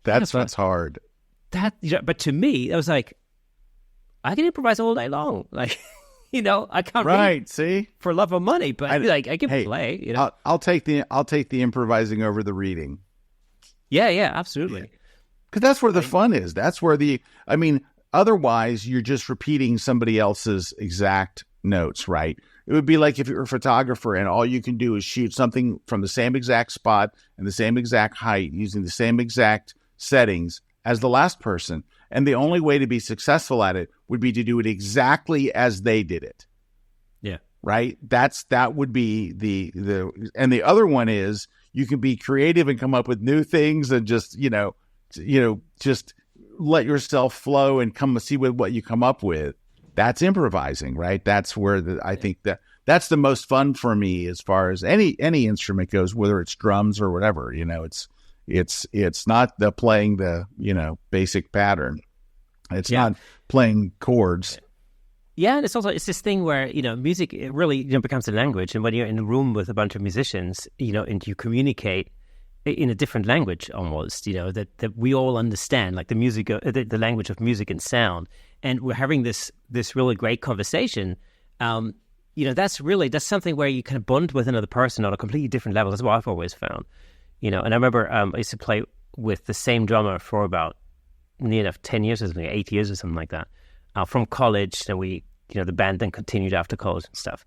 that's hard. But to me, I was like, I can improvise all day long. Like, I can't read see for love of money, but I can play. I'll take the improvising over the reading. Yeah, absolutely. Because that's where the fun is. That's where otherwise you're just repeating somebody else's exact notes, right? It would be like if you're a photographer and all you can do is shoot something from the same exact spot and the same exact height using the same exact settings as the last person. And the only way to be successful at it would be to do it exactly as they did it. Yeah. Right? That would be and the other one is you can be creative and come up with new things and just, just let yourself flow and come see what you come up with. That's improvising, right? That's where I think that's the most fun for me as far as any instrument goes, whether it's drums or whatever. It's not the playing the basic pattern. It's not playing chords. Yeah, and it's this thing where music, it really becomes a language, and when you're in a room with a bunch of musicians, and you communicate in a different language almost, that we all understand, like the music, the language of music and sound. And we're having this really great conversation. That's something where you kind of bond with another person on a completely different level. That's what I've always found. And I remember I used to play with the same drummer for about near enough 10 years or something, 8 years or something like that. From college, and we, the band then continued after college and stuff.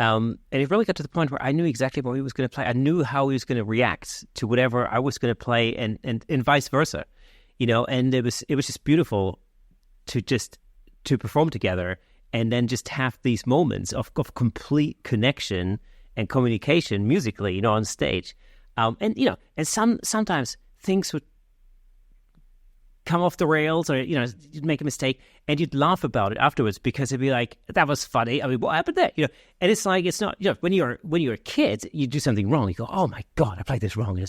And it really got to the point where I knew exactly what he was going to play. I knew how he was going to react to whatever I was going to play, and vice versa. And it was just beautiful to perform together and then just have these moments of complete connection and communication musically, on stage. And sometimes things would come off the rails, or you'd make a mistake and you'd laugh about it afterwards because it'd be like, that was funny. What happened there? And it's like, it's not, when you're a kid, you do something wrong, you go, oh my God, I played this wrong.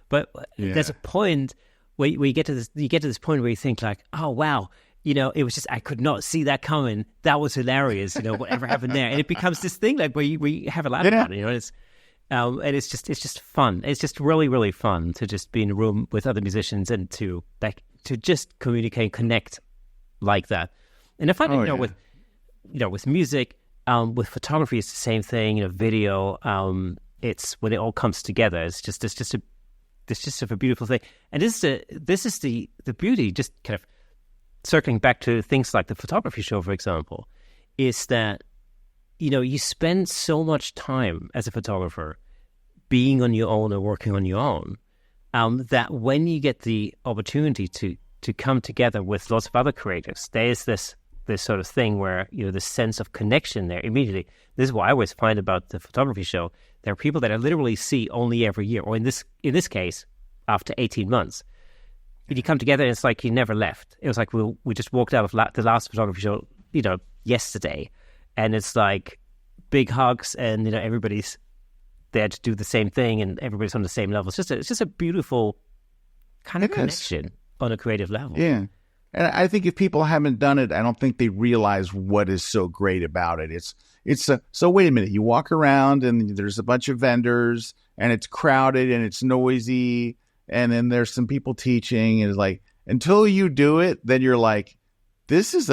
But there's a point where you get to this point where you think like, oh wow, it was just, I could not see that coming. That was hilarious, whatever happened there. And it becomes this thing like where we have a laugh about it, it's, and it's just fun. It's just really, really fun to just be in a room with other musicians and to just communicate, connect like that. And I find, with music, with photography, it's the same thing, video, it's when it all comes together, it's just a beautiful thing. And this is the beauty, just kind of circling back to things like the photography show, for example, is that, you spend so much time as a photographer being on your own or working on your own, that when you get the opportunity to come together with lots of other creatives, there's this sort of thing where, this sense of connection there immediately. This is what I always find about the photography show. There are people that I literally see only every year, or in this case, after 18 months. When you come together, it's like you never left. It was like we just walked out of the last photography show, yesterday, and it's like big hugs, and everybody's there to do the same thing, and everybody's on the same level. It's just a beautiful kind of connection on a creative level. Yeah. And I think if people haven't done it, I don't think they realize what is so great about it. So wait a minute, you walk around and there's a bunch of vendors and it's crowded and it's noisy, and then there's some people teaching, and it's like, until you do it, then you're like, this is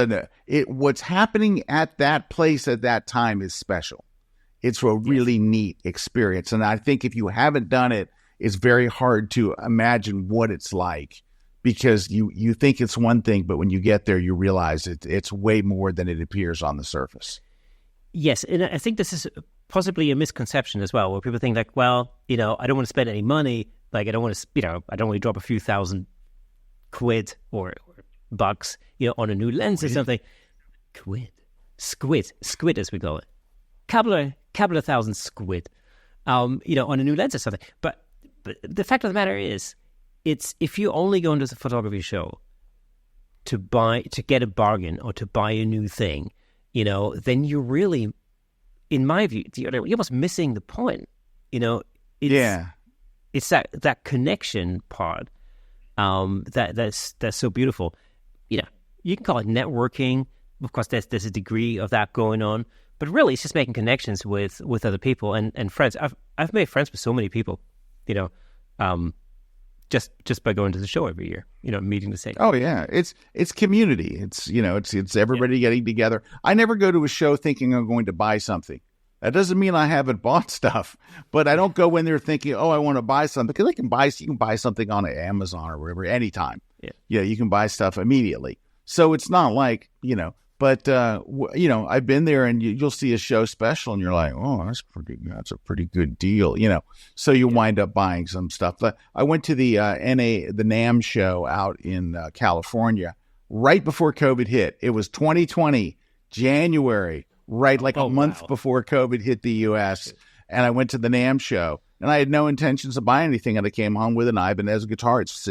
what's happening at that place at that time is special. It's a really neat experience. And I think if you haven't done it, it's very hard to imagine what it's like, because you think it's one thing, but when you get there, you realize it's way more than it appears on the surface. Yes, and I think this is possibly a misconception as well, where people think like, well, I don't want to spend any money. Like, I don't want to drop a few thousand quid or bucks, on a new lens or something. Squid, as we call it. Couple of thousand squid, on a new lens or something. But the fact of the matter is, it's if you only go into the photography show to get a bargain or to buy a new thing, then you're really, in my view, you're almost missing the point. It's that connection part that's so beautiful. You can call it networking. Of course, there's a degree of that going on, but really, it's just making connections with other people and friends. I've made friends with so many people, just by going to the show every year, meeting the same. Oh yeah, it's community. It's everybody getting together. I never go to a show thinking I'm going to buy something. That doesn't mean I haven't bought stuff, but I don't go in there thinking, oh, I want to buy something, because you can buy something on Amazon or wherever anytime. Yeah, you can buy stuff immediately. So it's not like, but I've been there, and you'll see a show special and you're like, oh, that's a pretty good deal, so you wind up buying some stuff. I went to the NAMM show out in California right before COVID hit. It was 2020, January, right, like a month before COVID hit the U.S. And I went to the NAMM show, and I had no intentions of buying anything. And I came home with an Ibanez guitar. It's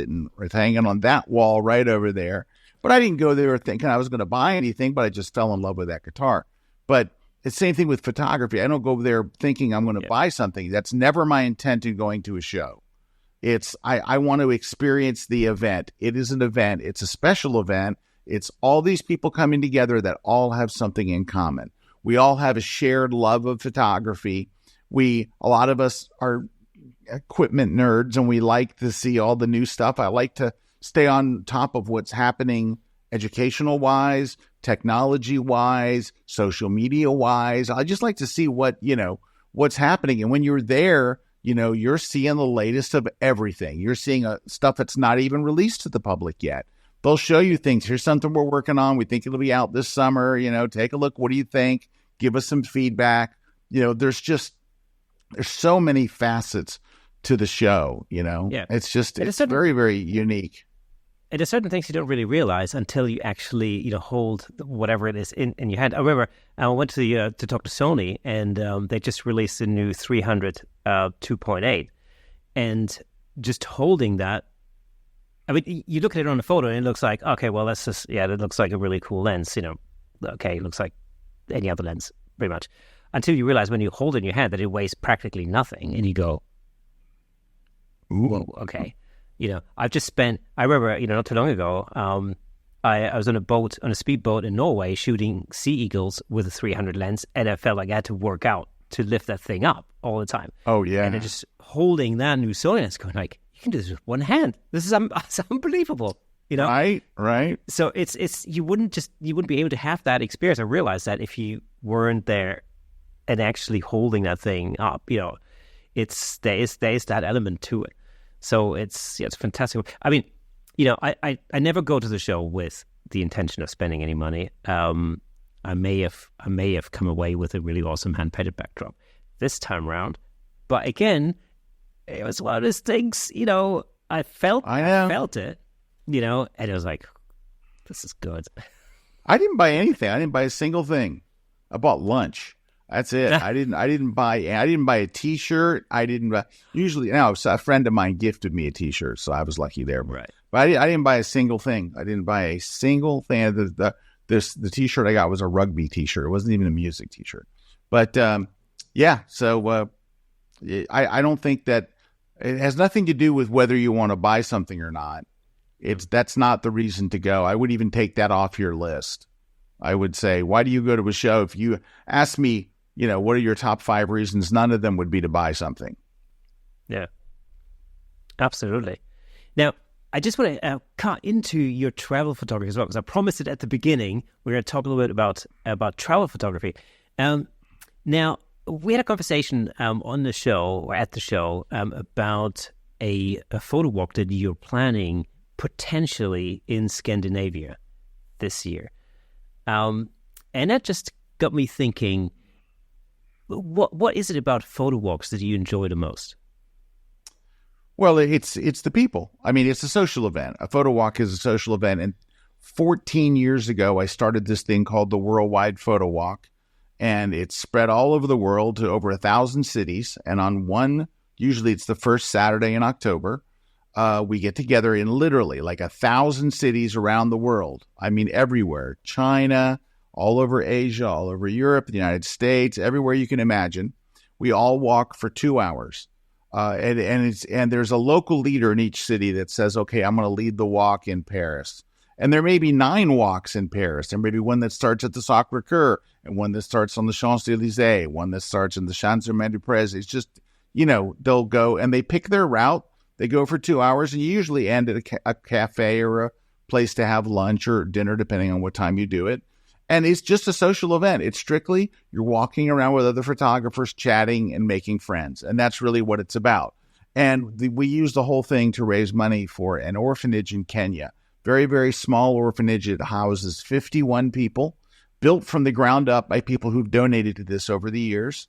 hanging on that wall right over there. But I didn't go there thinking I was going to buy anything, but I just fell in love with that guitar. But it's the same thing with photography. I don't go there thinking I'm going to buy something. That's never my intent in going to a show. I want to experience the event. It is an event. It's a special event. It's all these people coming together that all have something in common. We all have a shared love of photography. A lot of us are equipment nerds, and we like to see all the new stuff. I like to stay on top of what's happening educational-wise, technology-wise, social media-wise. I just like to see what's happening. And when you're there, you're seeing the latest of everything. You're seeing stuff that's not even released to the public yet. They'll show you things. Here's something we're working on. We think it'll be out this summer. Take a look. What do you think? Give us some feedback. There's so many facets to the show, Yeah. It's very, very unique. And there's certain things you don't really realize until you actually, hold whatever it is in your hand. I remember I went to talk to Sony, and they just released a new 300 2.8, and just holding that. I mean, you look at it on the photo, and it looks like, okay, well, that's just, that looks like a really cool lens. Okay, it looks like any other lens, pretty much. Until you realize when you hold it in your hand that it weighs practically nothing, and you go, ooh, whoa, okay. I remember, not too long ago, I was on a speedboat in Norway shooting sea eagles with a 300 lens, and I felt like I had to work out to lift that thing up all the time. Oh, yeah. And then just holding that new Sony, going like, you can do this with one hand. This is it's unbelievable, you know? Right. So it's you wouldn't be able to have that experience. I realized that if you weren't there and actually holding that thing up, you know, there is that element to it. So it's fantastic. I mean, you know, I never go to the show with the intention of spending any money. I may have come away with a really awesome hand-painted backdrop this time around, but again, it was one of those things. You know, I felt it. You know, and it was like, this is good. I didn't buy anything. I didn't buy a single thing. I bought lunch. That's it. I didn't buy a T-shirt. Usually now a friend of mine gifted me a T-shirt, so I was lucky there. Right. But I didn't buy a single thing. I didn't buy a single thing. The T-shirt I got was a rugby T-shirt. It wasn't even a music T-shirt. But yeah, so I don't think that it has nothing to do with whether you want to buy something or not. That's not the reason to go. I would even take that off your list. I would say, why do you go to a show? If you ask me, you know, what are your top 5 reasons? None of them would be to buy something. Yeah, absolutely. Now, I just want to cut into your travel photography as well, because I promised it at the beginning. We're going to talk a little bit about travel photography. Now, we had a conversation on the show, or at the show, about a photo walk that you're planning potentially in Scandinavia this year. And that just got me thinking, what is it about photo walks that you enjoy the most? Well, it's the people. I mean, it's a social event. A photo walk is a social event. And 14 years ago, I started this thing called the Worldwide Photo Walk. And it's spread all over the world to over 1,000 cities. And on usually it's the first Saturday in October, we get together in literally like 1,000 cities around the world. I mean, everywhere. China, all over Asia, all over Europe, the United States, everywhere you can imagine. We all walk for 2 hours. And there's a local leader in each city that says, okay, I'm going to lead the walk in Paris. And there may be 9 walks in Paris. There may be one that starts at the Sacré-Cœur, and one that starts on the Champs-Élysées, one that starts in the Champs-Élysées. It's just, you know, they'll go and they pick their route. They go for 2 hours, and you usually end at a cafe or a place to have lunch or dinner, depending on what time you do it. And it's just a social event. It's strictly you're walking around with other photographers, chatting and making friends. And that's really what it's about. And we use the whole thing to raise money for an orphanage in Kenya. Very, very small orphanage. It houses 51 people, built from the ground up by people who've donated to this over the years.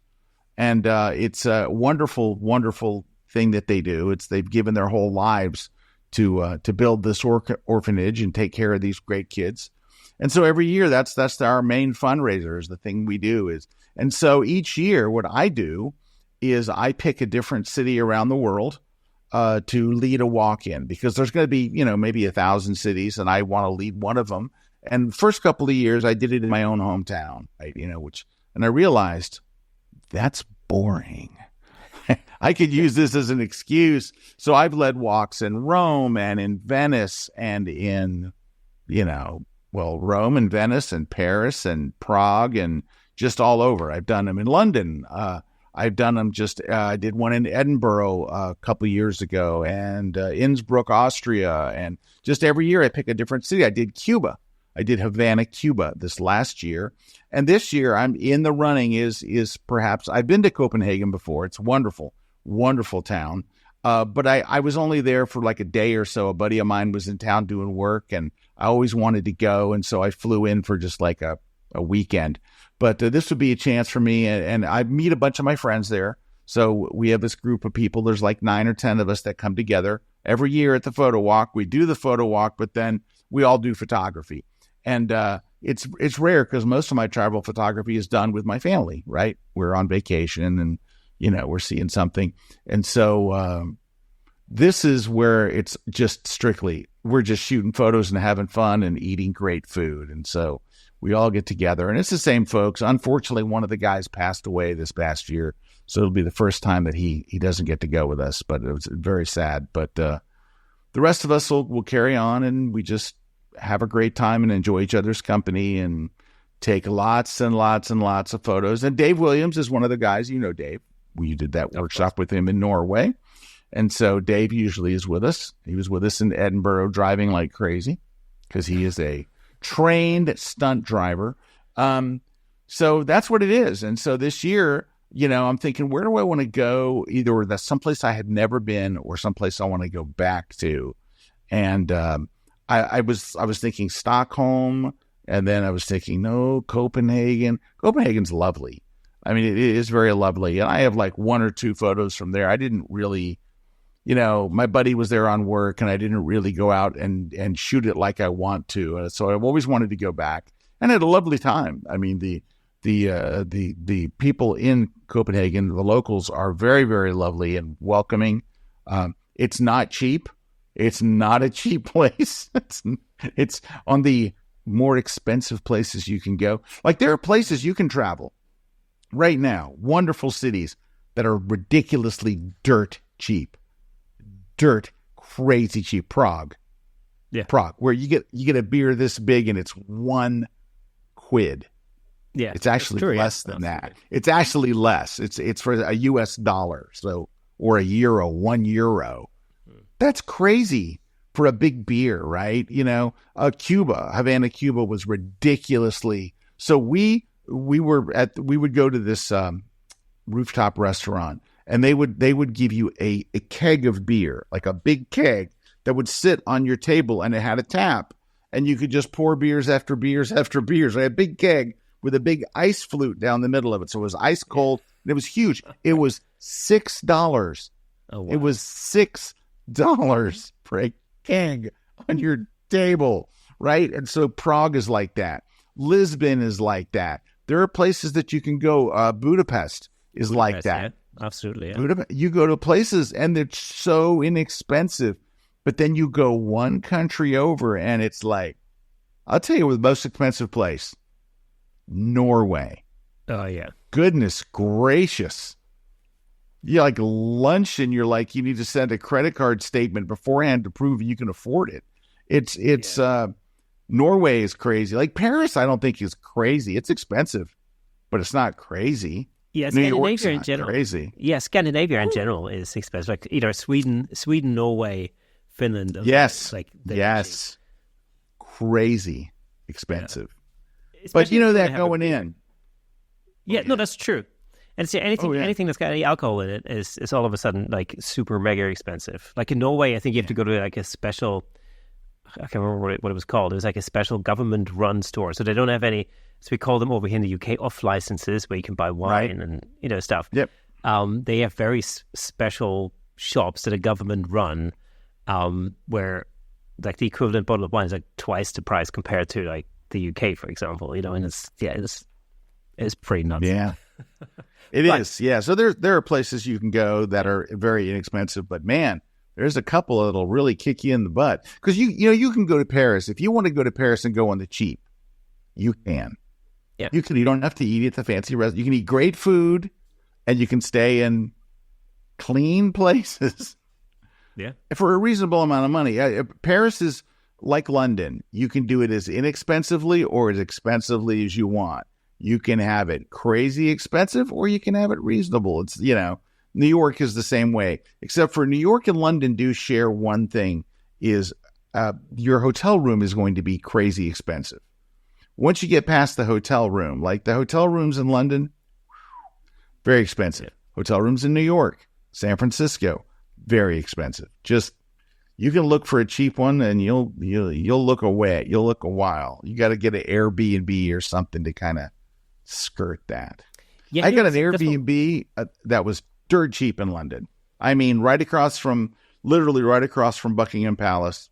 And it's a wonderful, wonderful thing that they do. They've given their whole lives to build this orphanage and take care of these great kids. And so every year, that's our main fundraiser, is the thing we do is. And so each year, what I do is I pick a different city around the world to lead a walk in, because there's going to be, you know, maybe 1,000 cities, and I want to lead one of them. And the first couple of years, I did it in my own hometown, right? You know, and I realized that's boring. I could use this as an excuse. So I've led walks in Rome and in Venice and in, you know, well, Rome and Venice and Paris and Prague and just all over. I've done them in London. I've done them I did one in Edinburgh a couple of years ago, and Innsbruck, Austria. And just every year I pick a different city. I did Cuba. I did Havana, Cuba this last year. And this year I'm in the running is perhaps, I've been to Copenhagen before. It's wonderful, wonderful town. But I was only there for like a day or so. A buddy of mine was in town doing work, and I always wanted to go. And so I flew in for just like a weekend. But this would be a chance for me. And I meet a bunch of my friends there. So we have this group of people. There's like 9 or 10 of us that come together every year at the photo walk. We do the photo walk, but then we all do photography. And it's rare, because most of my travel photography is done with my family, right? We're on vacation and, you know, we're seeing something. And so this is where it's just strictly, we're just shooting photos and having fun and eating great food. And so we all get together, and it's the same folks. Unfortunately, one of the guys passed away this past year, so it'll be the first time that he doesn't get to go with us, but it was very sad. But the rest of us will carry on, and we just have a great time and enjoy each other's company and take lots and lots and lots of photos. And Dave Williams is one of the guys, you know Dave. You did that workshop with him in Norway. And so Dave usually is with us. He was with us in Edinburgh driving like crazy because he is a trained stunt driver. So that's what it is. And so this year, you know, I'm thinking, where do I want to go? Either that's someplace I had never been or someplace I want to go back to. And I was thinking Stockholm, and then I was thinking, no, Copenhagen. Copenhagen's lovely. I mean, it is very lovely. And I have like 1 or 2 photos from there. I didn't really, you know, my buddy was there on work, and I didn't really go out and shoot it like I want to. So I've always wanted to go back, and had a lovely time. I mean, the people in Copenhagen, the locals, are very, very lovely and welcoming. It's not cheap. It's not a cheap place. It's on the more expensive places you can go. Like, there are places you can travel right now, wonderful cities that are ridiculously dirt cheap. Dirt crazy cheap. Prague. Yeah. Prague, where you get a beer this big and it's £1. Yeah. It's actually less than that. It's actually less. It's for a US dollar. So, or a euro, €1. That's crazy for a big beer, right? You know, Havana, Cuba was ridiculously. So we would go to this rooftop restaurant, and they would give you a keg of beer, like a big keg that would sit on your table, and it had a tap, and you could just pour beers after beers after beers. Like a big keg with a big ice flute down the middle of it. So it was ice cold, and it was huge. It was $6. Oh, wow. It was $6 for a keg on your table, right? And so Prague is like that. Lisbon is like that. There are places that you can go. Budapest is like that. Yeah, absolutely. Yeah. Budapest, you go to places and they're so inexpensive, but then you go one country over and it's like, I'll tell you, the most expensive place, Norway. Oh, yeah. Goodness gracious. You like lunch and you're like, you need to send a credit card statement beforehand to prove you can afford it. It's Norway is crazy. Like Paris, I don't think is crazy. It's expensive, but it's not crazy. Yeah, New York's Scandinavia in not general. crazy. Yeah, Scandinavia in general is expensive. Like either Sweden, Norway, Finland. Yes. Like yes. Crazy expensive. Yeah. But you know that going in. Yeah, no, that's true. And see, anything that's got any alcohol in it is all of a sudden like super mega expensive. Like in Norway, I think you have to go to like a special, I can't remember what it was called. It was like a special government-run store. So they don't have any, so we call them over here in the UK, off licenses where you can buy wine and stuff. Yep. They have very special shops that are government-run, where like the equivalent bottle of wine is like twice the price compared to like the UK, for example. And it's pretty nuts. Yeah. It is, yeah. So there are places you can go that are very inexpensive, but man, there's a couple that'll really kick you in the butt. Because you can go to Paris. If you want to go to Paris and go on the cheap, you can. Yeah. You don't have to eat at the fancy restaurant. You can eat great food, and you can stay in clean places. Yeah. For a reasonable amount of money. Paris is like London. You can do it as inexpensively or as expensively as you want. You can have it crazy expensive or you can have it reasonable. It's, New York is the same way, except for New York and London do share one thing is your hotel room is going to be crazy expensive. Once you get past the hotel room, like the hotel rooms in London, very expensive. Hotel rooms in New York, San Francisco, very expensive. Just, you can look for a cheap one and you'll look away. You'll look a while. You got to get an Airbnb or something to kind of skirt that. Yeah, I got an Airbnb that was dirt cheap in London. I mean, literally right across from Buckingham Palace.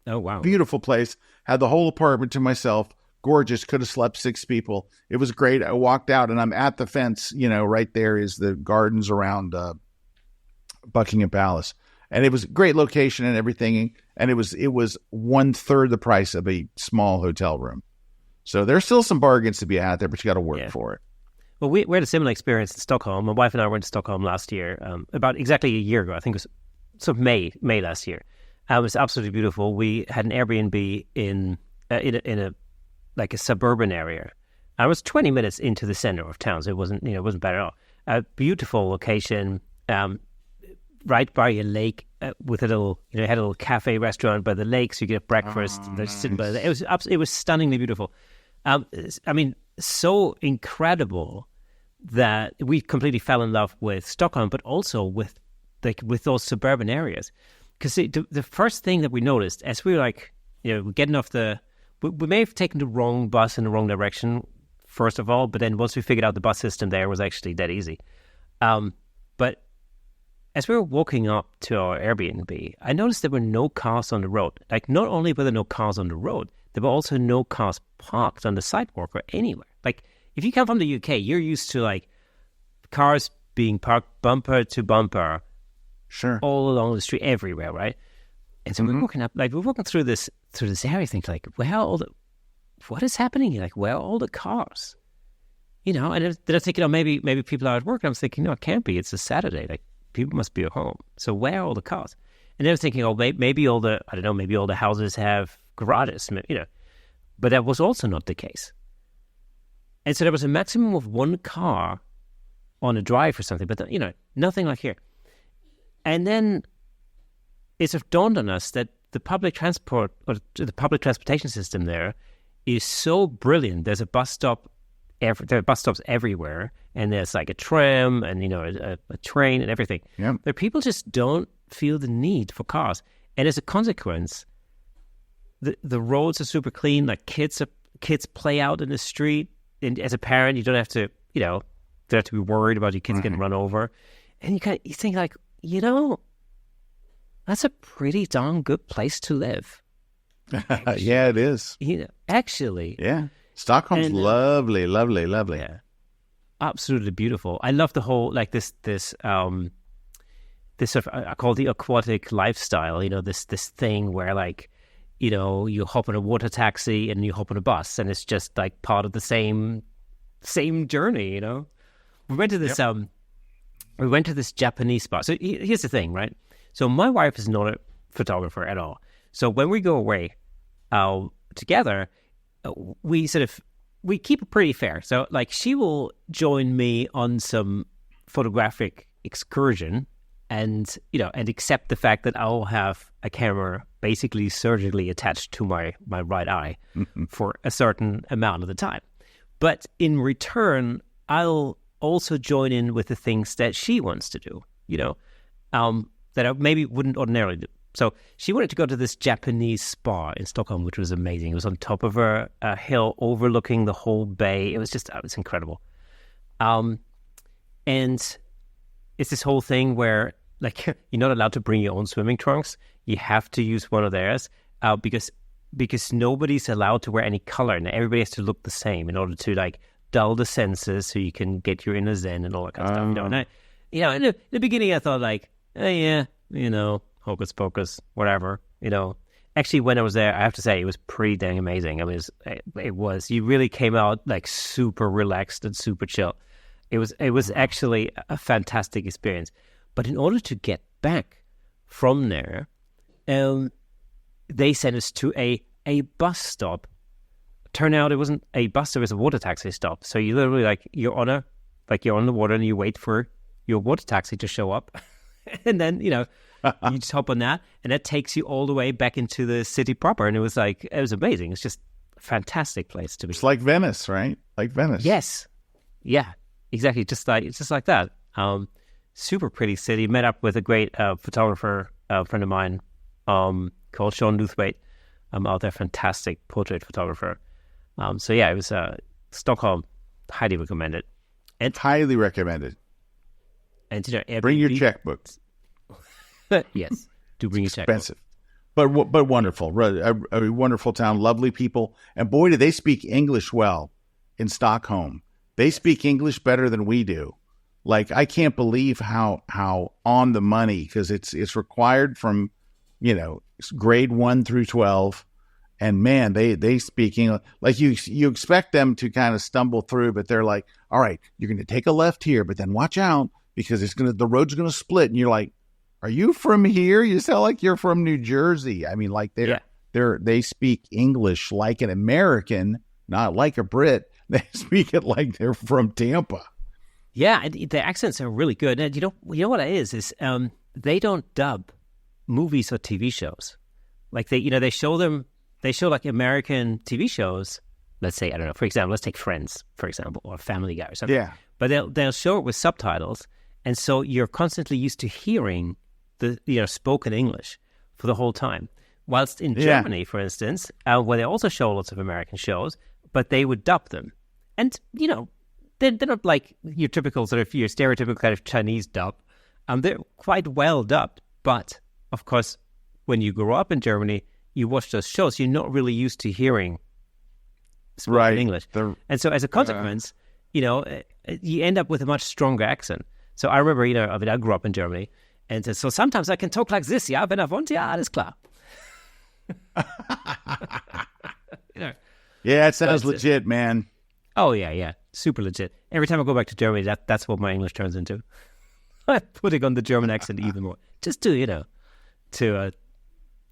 Oh, wow. Beautiful place. Had the whole apartment to myself. Gorgeous. Could have slept 6 people. It was great. I walked out and I'm at the fence. Right there is the gardens around Buckingham Palace. And it was a great location and everything. And it was 1/3 the price of a small hotel room. So there's still some bargains to be had there, but you got to work for it. Well, we had a similar experience in Stockholm. My wife and I went to Stockholm last year, about exactly a year ago. I think it was sort of May last year. It was absolutely beautiful. We had an Airbnb in in a like a suburban area. I was 20 minutes into the center of town, so it wasn't bad at all. A beautiful location, right by a lake, with a little, it had a little cafe restaurant by the lake, so you get breakfast. They're sitting by it was stunningly beautiful. I mean, so incredible that we completely fell in love with Stockholm, but also with those suburban areas. Because the first thing that we noticed as we were getting off we may have taken the wrong bus in the wrong direction, first of all, but then once we figured out the bus system there was actually dead easy. But as we were walking up to our Airbnb, I noticed there were no cars on the road. Like, not only were there no cars on the road, there were also no cars parked on the sidewalk or anywhere. Like, if you come from the UK, you're used to, like, cars being parked bumper to bumper, sure, all along the street, everywhere, right? And so we're walking through this area, think like, what is happening here? Like, where are all the cars? And then I'm thinking, maybe people are at work. And I'm thinking, no, it can't be. It's a Saturday. Like, people must be at home. So where are all the cars? And then I was thinking, maybe all the houses have garages, But that was also not the case. And so there was a maximum of one car on a drive or something, but nothing like here. And then it sort of dawned on us that the public transport or the public transportation system there is so brilliant. There's a bus stop. There are bus stops everywhere, and there's like a tram and a train and everything. Yeah. But people just don't feel the need for cars, and as a consequence, the roads are super clean. Like, kids play out in the street, and as a parent, you don't have to be worried about your kids getting run over, and you think like, that's a pretty darn good place to live. Yeah, it is. Actually. Yeah. Stockholm's lovely, lovely, lovely. Yeah, absolutely beautiful. I love the whole, like, this sort of, I call it the aquatic lifestyle. this thing where, like, you hop on a water taxi and you hop on a bus, and it's just like part of the same journey. We went to this we went to this Japanese spot. So here's the thing, right? So my wife is not a photographer at all. So when we go away together, we keep it pretty fair. So, like, she will join me on some photographic excursion and accept the fact that I'll have a camera basically surgically attached to my right eye for a certain amount of the time. But in return, I'll also join in with the things that she wants to do, that I maybe wouldn't ordinarily do. So she wanted to go to this Japanese spa in Stockholm, which was amazing. It was on top of a hill overlooking the whole bay. It was incredible. And it's this whole thing where, like, you're not allowed to bring your own swimming trunks. You have to use one of theirs because nobody's allowed to wear any color, and everybody has to look the same in order to, like, dull the senses so you can get your inner zen and all that kind of stuff. And in the beginning I thought, like, hocus pocus, whatever, Actually, when I was there, I have to say, it was pretty dang amazing. I mean, you really came out, like, super relaxed and super chill. It was actually a fantastic experience. But in order to get back from there, they sent us to a bus stop. Turned out it wasn't a bus, it was a water taxi stop. So you literally, like, you're on the water and you wait for your water taxi to show up. And then, you just hop on that, and that takes you all the way back into the city proper. And it was amazing. It's just a fantastic place to be. It's like Venice, right? Like Venice. Yes. Yeah, exactly. It's just like that. Super pretty city. Met up with a great photographer, friend of mine, called Sean Luthwaite. Out there, fantastic portrait photographer. So yeah, it was Stockholm. Highly recommended. And highly recommended. And bring your checkbook. Yes, do bring your checkbook. Expensive, but wonderful. A wonderful town, lovely people, and boy, do they speak English well in Stockholm. They speak English better than we do. Like, I can't believe how on the money, because it's required from grade 1 through 12. And man, they speak English. Like, you expect them to kind of stumble through, but they're like, all right, you're going to take a left here, but then watch out because the road's going to split. And you're like, are you from here? You sound like you're from New Jersey. I mean, like, they speak English like an American, not like a Brit. They speak it like they're from Tampa. Yeah, and the accents are really good. And you know what it is they don't dub movies or TV shows. Like they show like American TV shows. Let's say, I don't know, for example, let's take Friends, for example, or Family Guy or something. Yeah. But they'll show it with subtitles, and so you're constantly used to hearing the spoken English for the whole time. Whilst in Germany, for instance, where they also show lots of American shows, but they would dub them, and they're not like your typical your stereotypical kind of Chinese dub. They're quite well dubbed, but of course, when you grow up in Germany, you watch those shows, you're not really used to hearing spoken English, and so as a consequence, you end up with a much stronger accent. So I remember, I grew up in Germany, and so sometimes I can talk like this. Ja, wenn wohnt, ja, alles klar. Yeah, it sounds legit, man. Oh yeah, super legit. Every time I go back to Germany, that's what my English turns into. I'm putting on the German accent even more, just to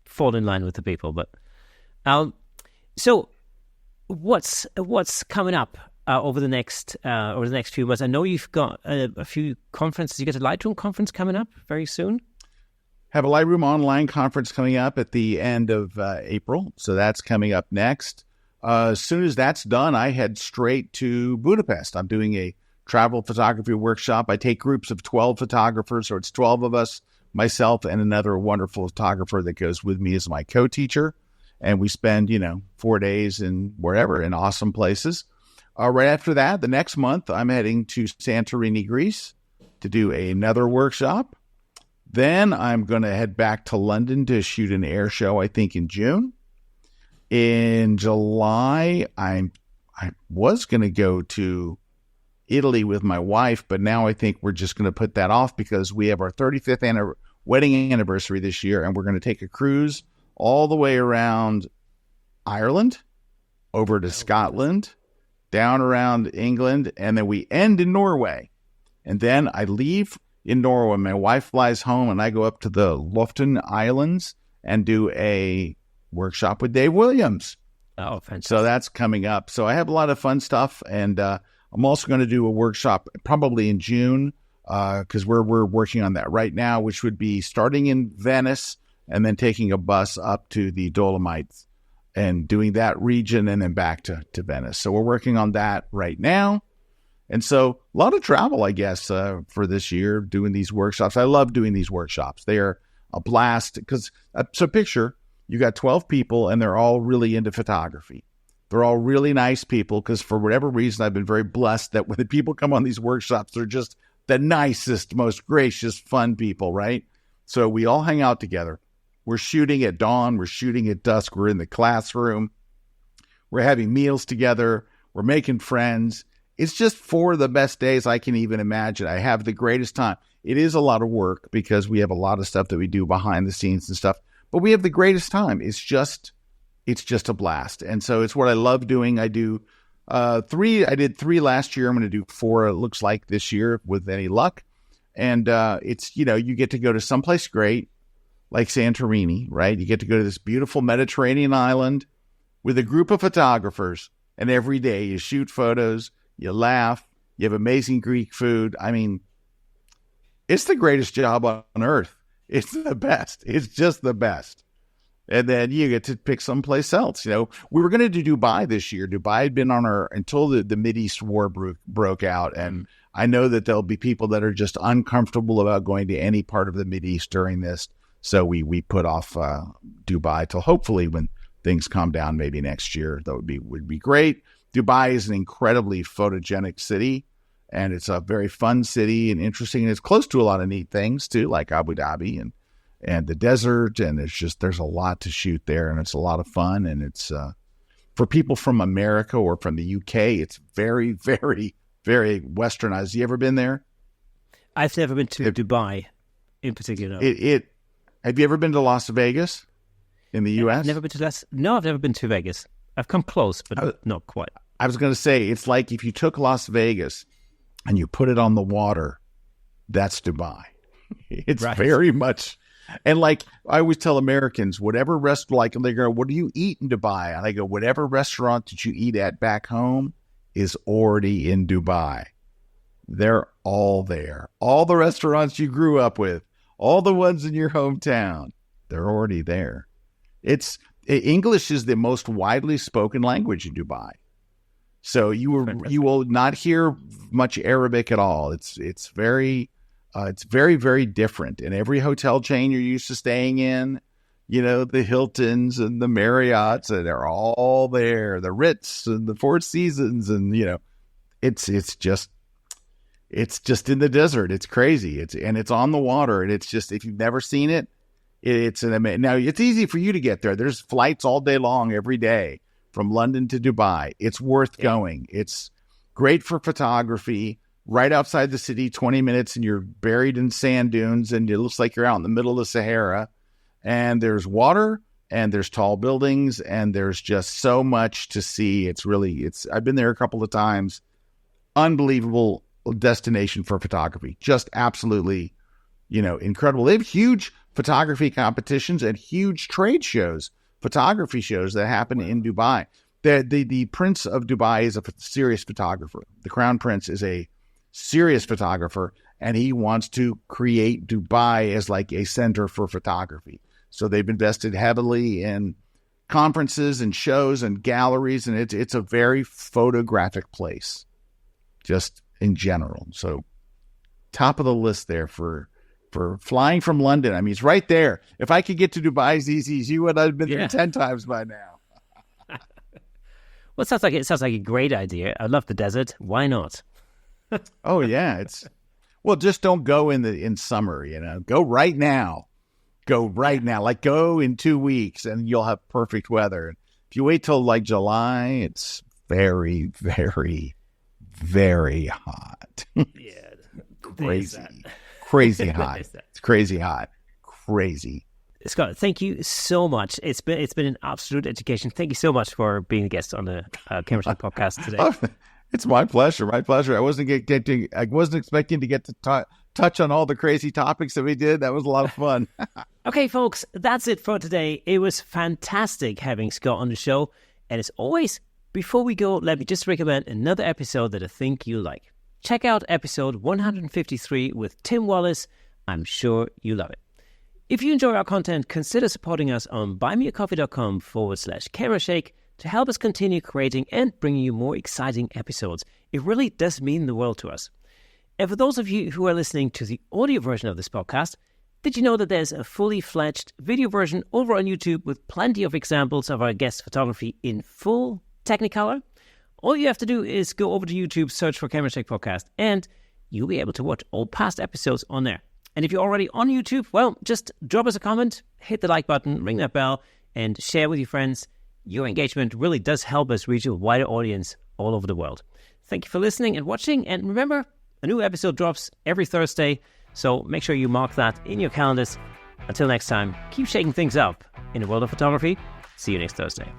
fall in line with the people. But so what's coming up over the next few months? I know you've got a few conferences. You got a Lightroom conference coming up very soon. Have a Lightroom online conference coming up at the end of April, so that's coming up next. As soon as that's done, I head straight to Budapest. I'm doing a travel photography workshop. I take groups of 12 photographers, so it's 12 of us, myself and another wonderful photographer that goes with me as my co-teacher. And we spend, 4 days in awesome places. Right after that, the next month, I'm heading to Santorini, Greece to do another workshop. Then I'm going to head back to London to shoot an air show, I think in June. In July, I was going to go to Italy with my wife, but now I think we're just going to put that off because we have our 35th wedding anniversary this year, and we're going to take a cruise all the way around Ireland, over to Scotland, down around England, and then we end in Norway. And then I leave in Norway. My wife flies home, and I go up to the LOFOTEN Islands and do a workshop with Dave Williams. Oh, fantastic. So that's coming up. So I have a lot of fun stuff, and I'm also going to do a workshop probably in June because we're working on that right now, which would be starting in Venice and then taking a bus up to the Dolomites and doing that region and then back to Venice. So we're working on that right now. And so a lot of travel, I guess, for this year, doing these workshops. I love doing these workshops. They are a blast because, so picture, you got 12 people and they're all really into photography. They're all really nice people because for whatever reason, I've been very blessed that when the people come on these workshops, they're just the nicest, most gracious, fun people, right? So we all hang out together. We're shooting at dawn. We're shooting at dusk. We're in the classroom. We're having meals together. We're making friends. It's just 4 of the best days I can even imagine. I have the greatest time. It is a lot of work because we have a lot of stuff that we do behind the scenes and stuff, but we have the greatest time. It's just a blast. And so it's what I love doing. I do 3. I did 3 last year. I'm going to do 4, it looks like, this year with any luck. And it's, you get to go to someplace great like Santorini, right? You get to go to this beautiful Mediterranean island with a group of photographers, and every day you shoot photos, you laugh, you have amazing Greek food. I mean, it's the greatest job on earth. It's the best. It's just the best. And then you get to pick someplace else. We were going to do Dubai this year. Dubai had been on until the Mideast war broke out. And I know that there'll be people that are just uncomfortable about going to any part of the Mideast during this. So we put off Dubai till hopefully when things calm down, maybe next year. That would be great. Dubai is an incredibly photogenic city, and it's a very fun city and interesting. And it's close to a lot of neat things too, like Abu Dhabi and the desert. And there's a lot to shoot there, and it's a lot of fun. And it's for people from America or from the UK, it's very, very, very westernized. You ever been there? I've never been to Dubai in particular. Have you ever been to Las Vegas in the U.S.? I've never been I've never been to Vegas. I've come close, but not quite. I was going to say, it's like if you took Las Vegas and you put it on the water, that's Dubai. It's very much And like I always tell Americans, whatever restaurant, like they go, what do you eat in Dubai? And I go, whatever restaurant that you eat at back home is already in Dubai. They're all there. All the restaurants you grew up with, all the ones in your hometown, they're already there. English is the most widely spoken language in Dubai. So you will not hear much Arabic at all. It's very, very different. And every hotel chain you're used to staying in, the Hiltons and the Marriotts, and they're all there. The Ritz and the Four Seasons, and it's just in the desert. It's crazy. It's on the water, and it's just, if you've never seen it, it's an amazing. Now it's easy for you to get there. There's flights all day long, every day from London to Dubai. It's worth going. It's great for photography. Right outside the city, 20 minutes, and you're buried in sand dunes, and it looks like you're out in the middle of the Sahara. And there's water, and there's tall buildings, and there's just so much to see. I've been there a couple of times. Unbelievable destination for photography. Just absolutely, incredible. They have huge photography competitions and huge trade shows, photography shows that happen in Dubai. The Prince of Dubai is a serious photographer. The Crown Prince is a serious photographer, and he wants to create Dubai as like a center for photography. So they've invested heavily in conferences and shows and galleries, and it's a very photographic place, just in general. So top of the list there for flying from London. I mean, it's right there. If I could get to Dubai as easy as you would, I'd have been there 10 times by now. Well, it sounds like a great idea. I love the desert. Why not? Oh yeah, just don't go in summer. Go right now. Like go in 2 weeks, and you'll have perfect weather. If you wait till like July, it's very, very, very hot. Yeah, crazy hot. It's crazy hot. Crazy. Scott, thank you so much. It's been an absolute education. Thank you so much for being a guest on the Camera podcast today. Oh, it's my pleasure. My pleasure. I wasn't expecting to get to touch on all the crazy topics that we did. That was a lot of fun. Okay, folks, that's it for today. It was fantastic having Scott on the show. And as always, before we go, let me just recommend another episode that I think you'll like. Check out episode 153 with Tim Wallace. I'm sure you love it. If you enjoy our content, consider supporting us on buymeacoffee.com/CameraShake to help us continue creating and bringing you more exciting episodes. It really does mean the world to us. And for those of you who are listening to the audio version of this podcast, did you know that there's a fully fledged video version over on YouTube with plenty of examples of our guest photography in full Technicolor? All you have to do is go over to YouTube, search for CameraShake Podcast, and you'll be able to watch all past episodes on there. And if you're already on YouTube, well, just drop us a comment, hit the like button, ring that bell, and share with your friends. Your engagement really does help us reach a wider audience all over the world. Thank you for listening and watching. And remember, a new episode drops every Thursday, so make sure you mark that in your calendars. Until next time, keep shaking things up in the world of photography. See you next Thursday.